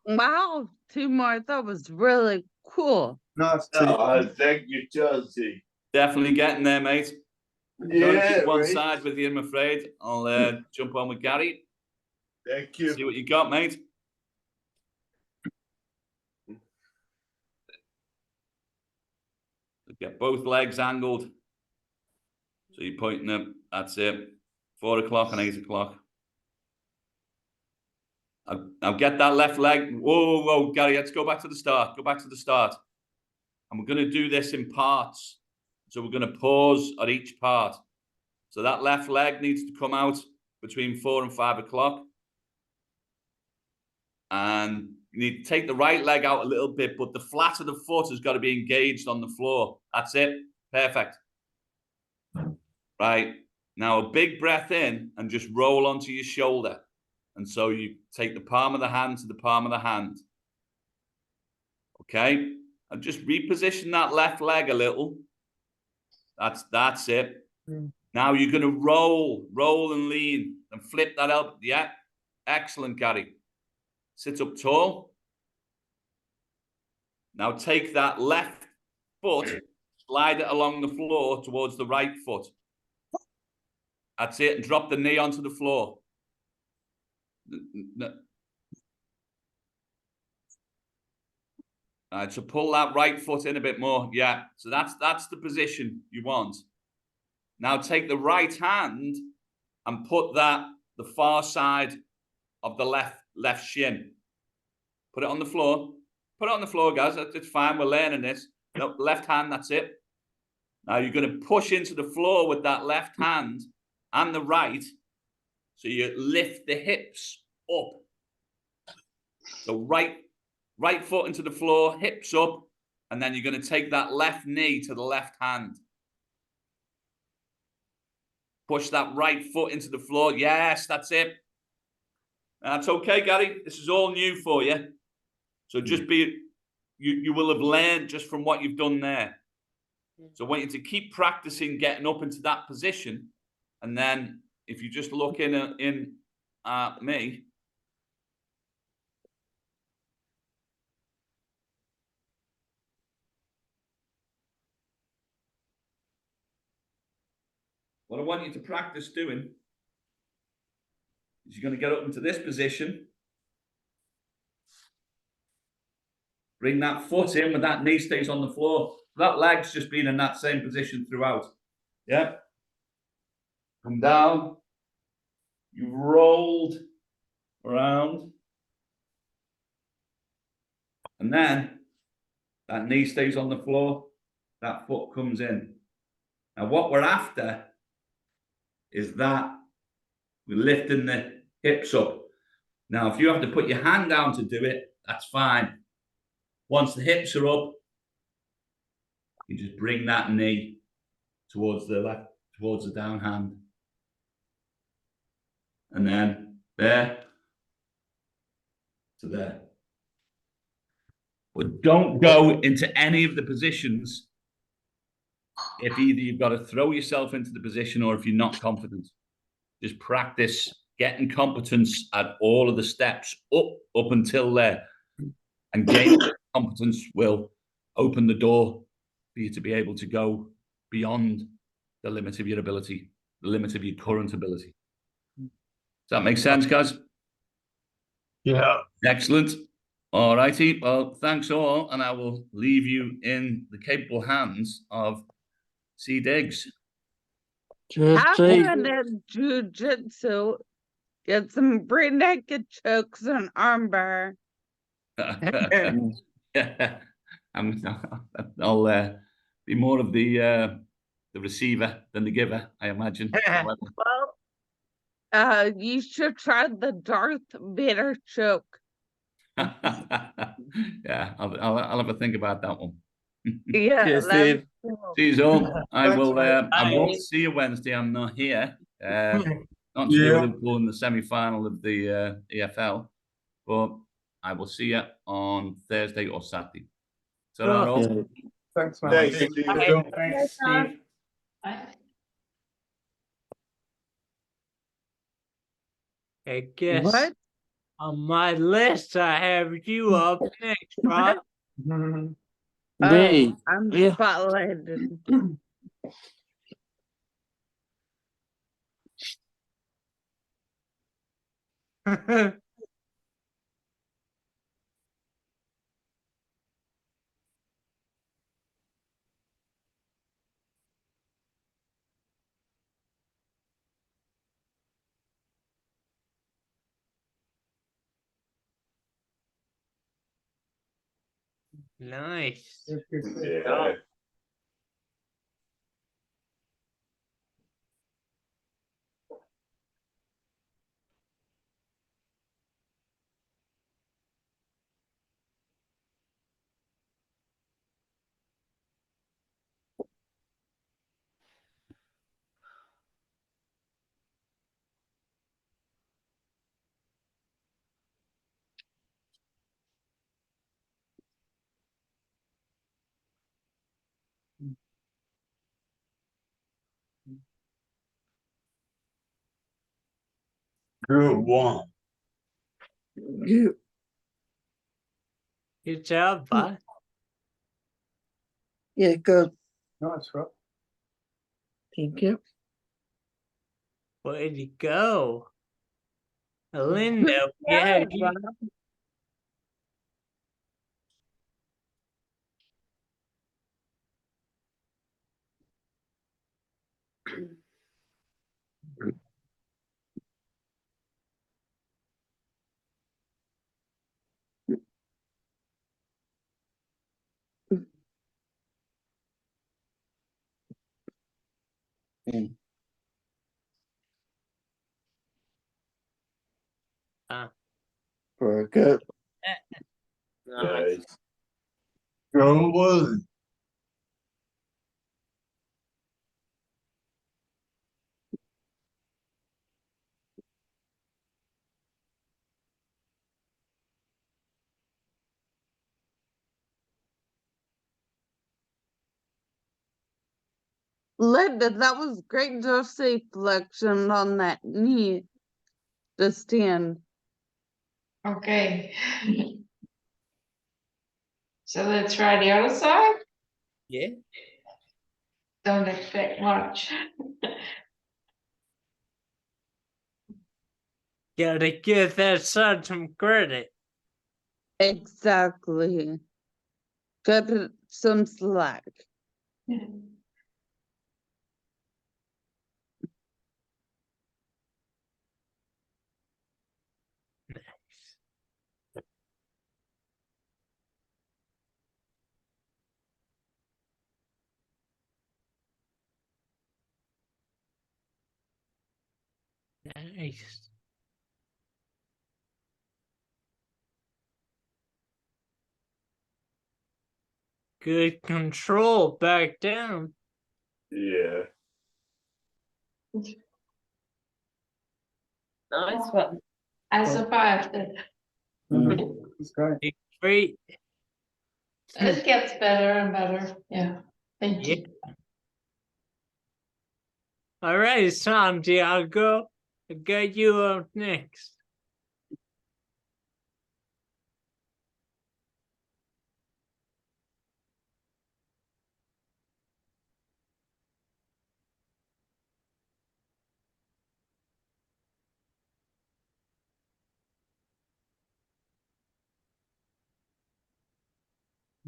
Wow, Timur, that was really cool. Nice. Thank you, Chelsea. Definitely getting there, mate. Yeah, One right. side with you, I'm afraid. I'll jump on with Gary. Thank you. See what you got, mate. Get both legs angled. So you're pointing them. That's it. 4 o'clock and 8 o'clock. I'll get that left leg. Whoa, Gary, let's go back to the start. Go back to the start. And we're going to do this in parts. So we're going to pause at each part. So that left leg needs to come out between 4 and 5 o'clock. And you need to take the right leg out a little bit, but the flat of the foot has got to be engaged on the floor. That's it. Perfect. Right. Now a big breath in and just roll onto your shoulder. And so you take the palm of the hand to the palm of the hand. Okay. And just reposition that left leg a little. That's it. Now you're going to roll and lean and flip that elbow. Yeah. Excellent, Gary. Sit up tall. Now take that left foot, slide it along the floor towards the right foot. That's it. And drop the knee onto the floor. All right, so pull that right foot in a bit more. Yeah, so that's the position you want. Now take the right hand and put that the far side of the left shin. Put it on the floor. Put it on the floor, guys. It's fine. We're learning this. No, left hand, that's it. Now you're going to push into the floor with that left hand and the right. So you lift the hips up. So right foot into the floor, hips up, and then you're going to take that left knee to the left hand. Push that right foot into the floor. Yes, that's it. That's okay, Gary. This is all new for you. So just you will have learned just from what you've done there. So I want you to keep practicing getting up into that position. And then if you just look in at me. What I want you to practice doing is you're going to get up into this position. Bring that foot in when that knee stays on the floor. That leg's just been in that same position throughout. Yeah. Come down. You've rolled around. And then that knee stays on the floor. That foot comes in. Now what we're after is that we're lifting the hips up. Now, if you have to put your hand down to do it, that's fine. Once the hips are up, you just bring that knee towards the left, towards the down hand. And then there to there. But don't go into any of the positions if either you've got to throw yourself into the position or if you're not confident. Just practice getting competence at all of the steps up until there. And gaining competence will open the door for you to be able to go beyond the limit of your ability, the limit of your current ability. Does that make sense, guys? Yeah. Excellent. All righty. Well, thanks all. And I will leave you in the capable hands of C. Diggs. Cheers, How Steve. good at jujitsu? Get some rear naked chokes and armbar. I'll be more of the receiver than the giver, I imagine. Well, you should try the Darth Vader choke. Yeah, I'll have a think about that one. Yeah, Cheers, that's Steve. cool. See you all. I Thanks, will. mate. I won't see you Wednesday. I'm not here. Not to do Yeah. Liverpool in the semi-final of the EFL, but I will see you on Thursday or Saturday. So that all. Yeah. Thanks, mate. Thanks, Thank Steve. you. Thanks, Steve. I guess What? on my list, I have you up next, Rob. Mhm. Me. I'm Yeah. spotlighted. Nice. Yeah. Good one. You. Good job, bud. Yeah, good. Nice, Rob. Thank you. Way to go. Linda, yeah, you, Very good. Nice. Go one. Linda, that was great dorsiflexion on that knee. To stand. Okay. So let's try the other side. Yeah. Don't expect much. Gotta give that son some credit. Exactly. Cut it some slack. Nice. Good control back down. Yeah. Nice one. I survived it. It's great. Great. It gets better and better. Yeah. Thank Yeah. you. All right, Santiago, I got you up next.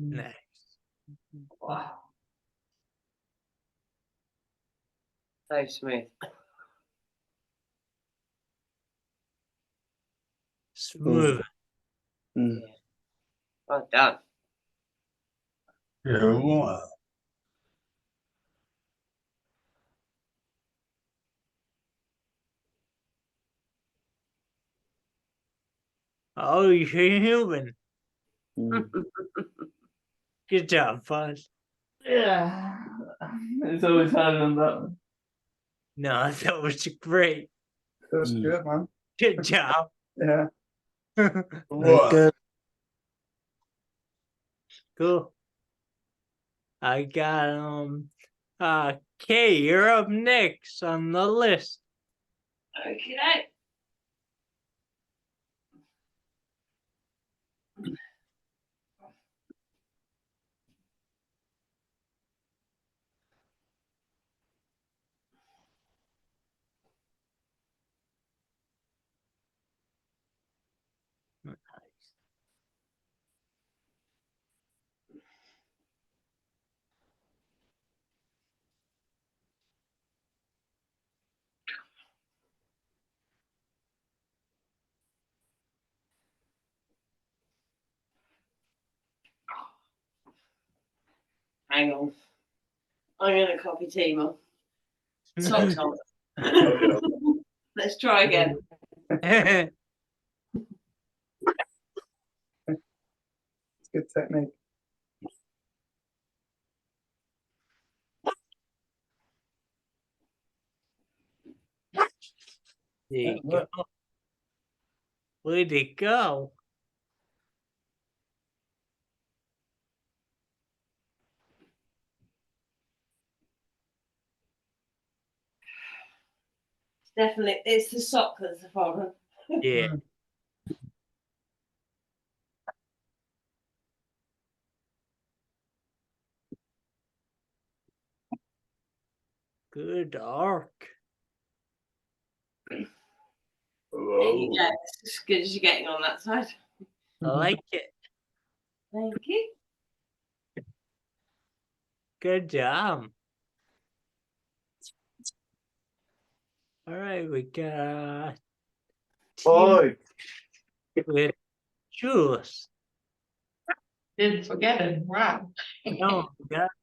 Nice. Wow. So smooth. Smooth. Well done. Go one. Oh, you're human. Good job, Bud. Yeah. It's always harder than that one. No, that was great. Feels good, man. Good job. Yeah. Very What? good. Cool. I got Kay, you're up next on the list. Okay. Hang on. I'm gonna copy Timo. Socks on. Let's try again. It's good technique. There you go. Where'd it go? Definitely, it's the sock that's the problem. Yeah. Good arc. There you go. It's as good as you're getting on that side. I like it. Thank you. Good job. All right, we got Oi. with Jules. Didn't forget it. Wow.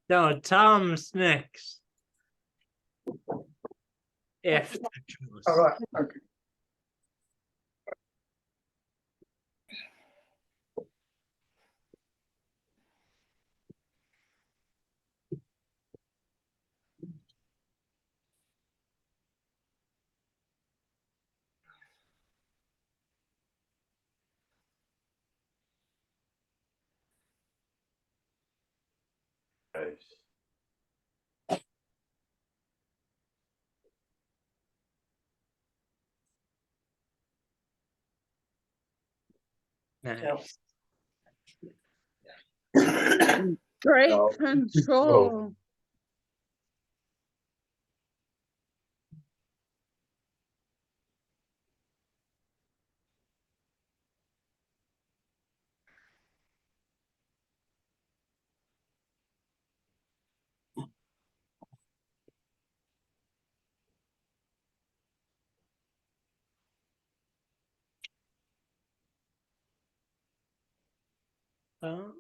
No, Tom's next. after juice. All right. Okay. Nice. Great No. control. Um,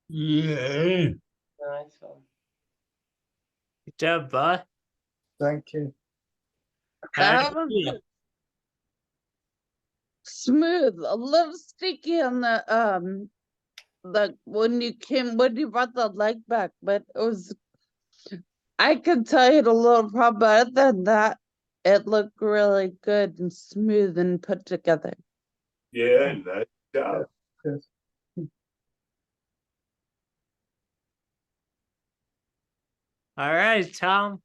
Yeah. Nice one. good job, bud. Thank you. How'd That you was feel? smooth, a little sticky on the when you brought the leg back, but it was. I could tell you a little problem, but other than that, it looked really good and smooth and put together. Yeah, nice job. Good. All right, Tom.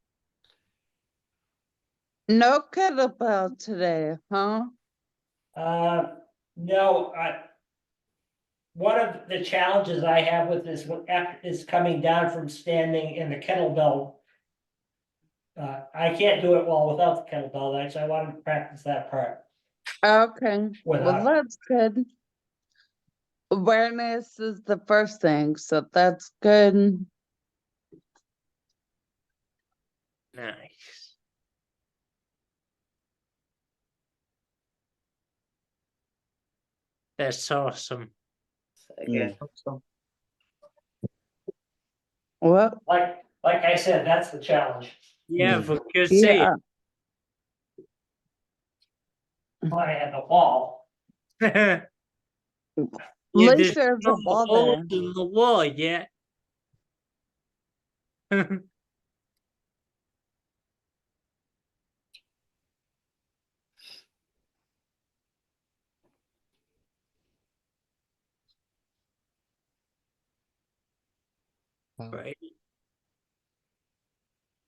No kettlebell today, huh? No, one of the challenges I have with this is coming down from standing in the kettlebell. I can't do it well without the kettlebell, so I want to practice that part. Okay, well, Without, that's good. Awareness is the first thing, so that's good. Nice. That's awesome. So good. Awesome. Well, like I said, that's the challenge. Yeah, for good sake. yeah, I had the wall. at Yeah, least there's there's no a wall holes there. in the wall yet. Right.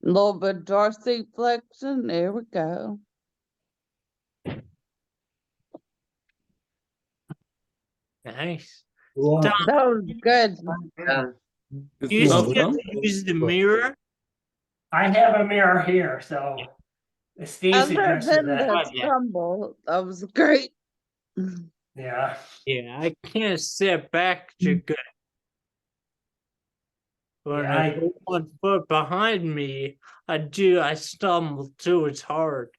Little bit dorsiflexion, there we go. Nice. Well, Tom, That was good. you well still done. use the mirror? I have a mirror here, so Steve Other suggested than that. the Oh, yeah. stumble, that was great. Yeah, Yeah, I can't sit back too good. When Yeah, I put 1 foot behind me, I stumble too, it's hard.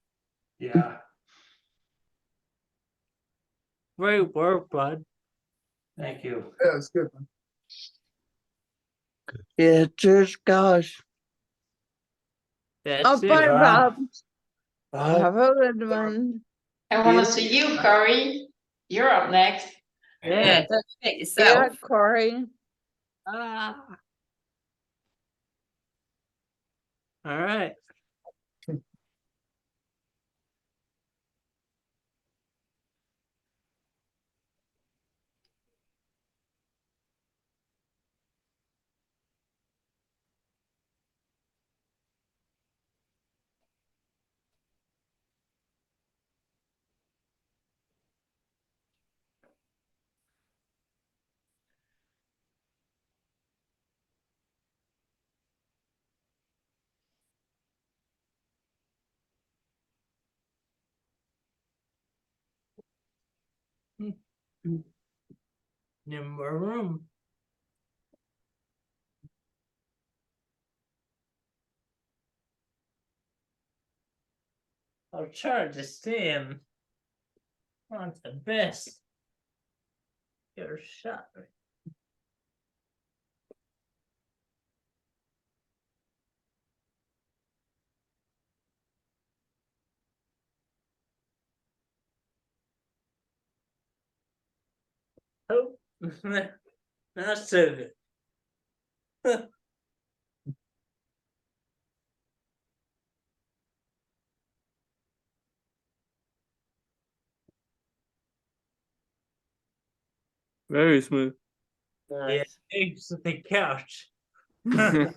yeah. Great work, bud. Thank you. Yeah, it's good. Man. Yeah, cheers, gosh. That's it. Bye, Rob. Bye. Have a good one. I wanna see you, Corey. You're up next. Yeah. Yeah, don't forget Yeah, yourself. Corey. Ah. All right. Number room. I'll try to see him. Want the best. Your shot. Oh, not so good. Very smooth. Yeah, Nice. thanks to the couch. Yeah.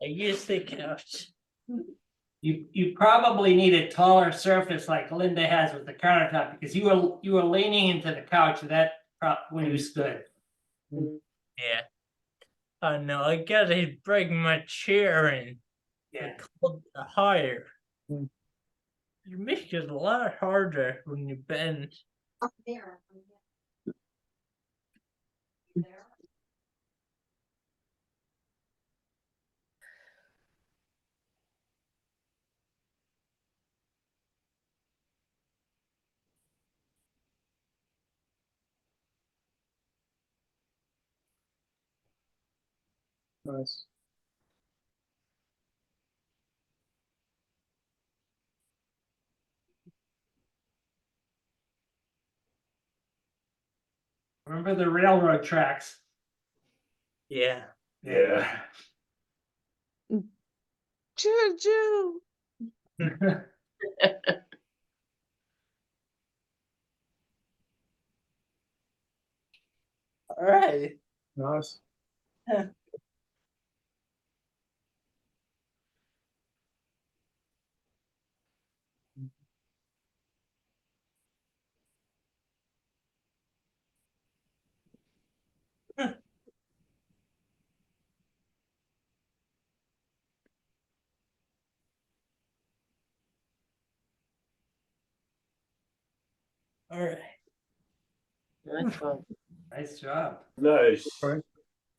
I use the couch. You probably need a taller surface like Linda has with the countertop, because you were leaning into the couch when you stood. Yeah. Oh no, I gotta bring my chair in. Yeah. Higher. Mm. You make it a lot harder when you bend. Up there. There. Nice. Remember the railroad tracks? Yeah. Yeah. Choo choo. All right. Nice. All right. Nice one. Nice job. Nice. Right.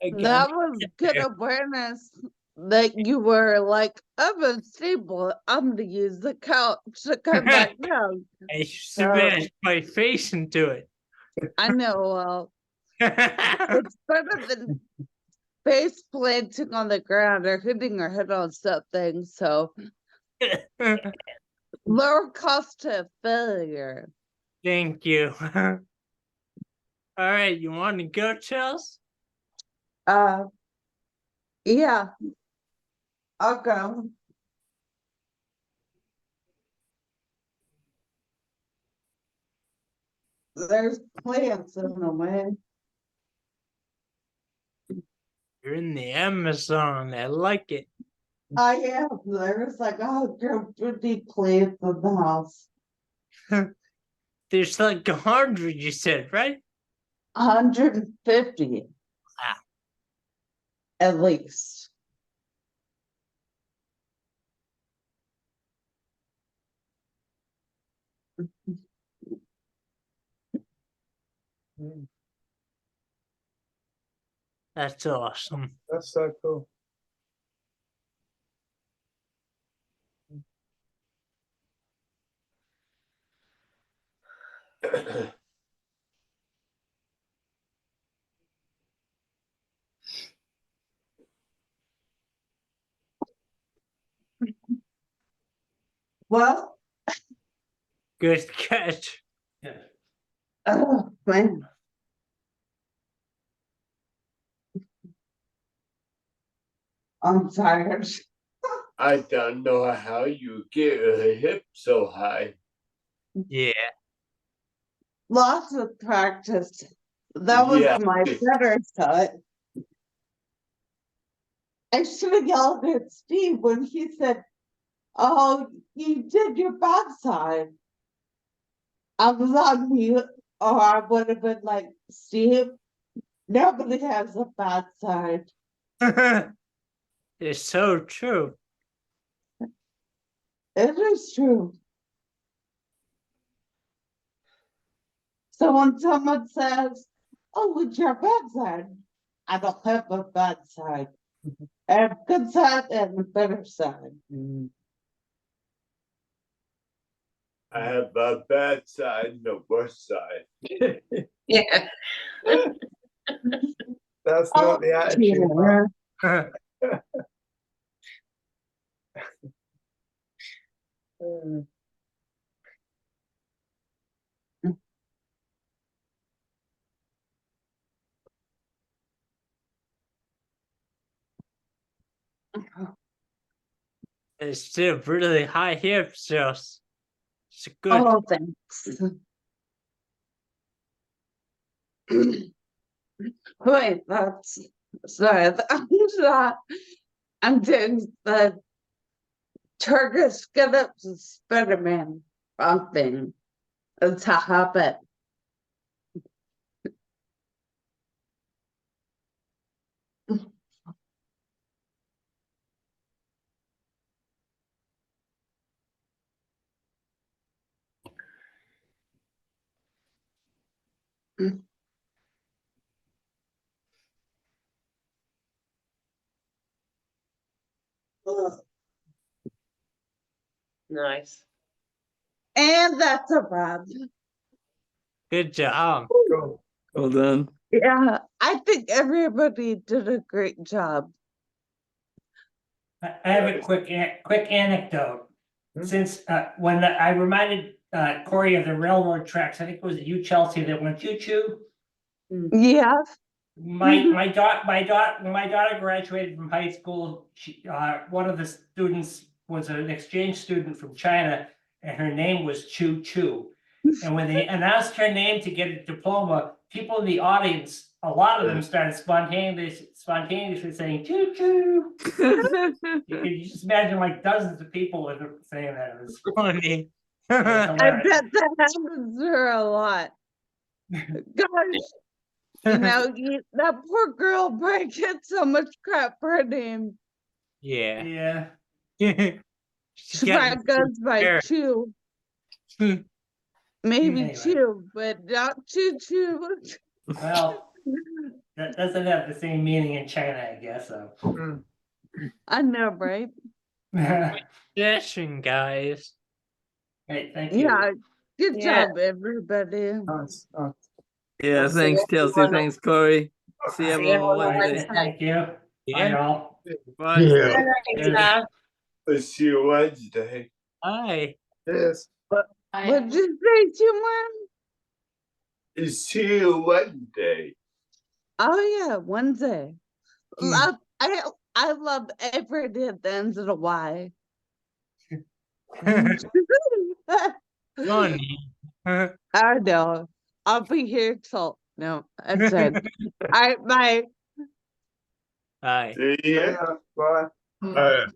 Again. That was good awareness that you were like, I'm unstable. I'm gonna use the couch to come back down. I smashed my face into it. I know, it's better than face planting on the ground or hitting her head on something, so lower cost to failure. Thank you. All right, you want to go, Chels? Yeah. I'll go. There's plants in the way. You're in the Amazon. I like it. I am. There's like 150 plants in the house. There's like 100, you said, right? 150. Wow. At least. Mm. That's awesome. That's so cool. Well, Good catch. oh man. I'm tired. I don't know how you get a hip so high. Yeah. Lots of practice. That was Yeah. my better cut. I should have yelled at Steve when he said, "Oh, you did your backside." I was on mute, or I would have been like, "Steve, nobody has a bad side." It's so true. It is true. So when someone says, "Oh, it's your bad side," I don't have a bad side. I have good side and a better side. I have a bad side and a worse side. Yeah. That's not the attitude. Yeah. Man. It's still really high hips, just it's good. Oh, thanks. Wait, that's sorry. I'm not. I'm doing the Turkish get up to Spider-Man thing. It's a habit. Nice. And that's a wrap. Good job. Cool. Well done. Yeah, I think everybody did a great job. I have a quick anecdote. Since when I reminded Corey of the railroad tracks, I think it was at U Chelsea that went choo choo. Yeah. My daughter graduated from high school. She, one of the students was an exchange student from China, and her name was Choo Choo. And when they announced her name to get a diploma, people in the audience, a lot of them started spontaneously saying Choo Choo. You just imagine like dozens of people were saying that. It was Funny. I bet that happens to her a lot. Gosh, you know, that poor girl probably gets so much crap for her name. Yeah. Yeah. She probably goes by Chew. Maybe Anyway. Chew, but not Choo Choo. Well, that doesn't have the same meaning in China, I guess. So. I know, right? Session, guys. Hey, thank you. Yeah, good Yeah. job, everybody. Nice. Nice. Yeah, thanks, Chelsea. Thanks, Corey. See See everyone on everyone Wednesday. Thank you. Bye, Yeah. all. Bye. Yeah. Thanks, Dad. I'll see you Wednesday. Hi. Yes. What'd you say, Timon? See you Wednesday. Oh yeah, Wednesday. I love everything that ends in a Y. Funny. I know. I'll be here till no. That's it. All right, bye. Hi. See ya. Yeah. Bye. Uh,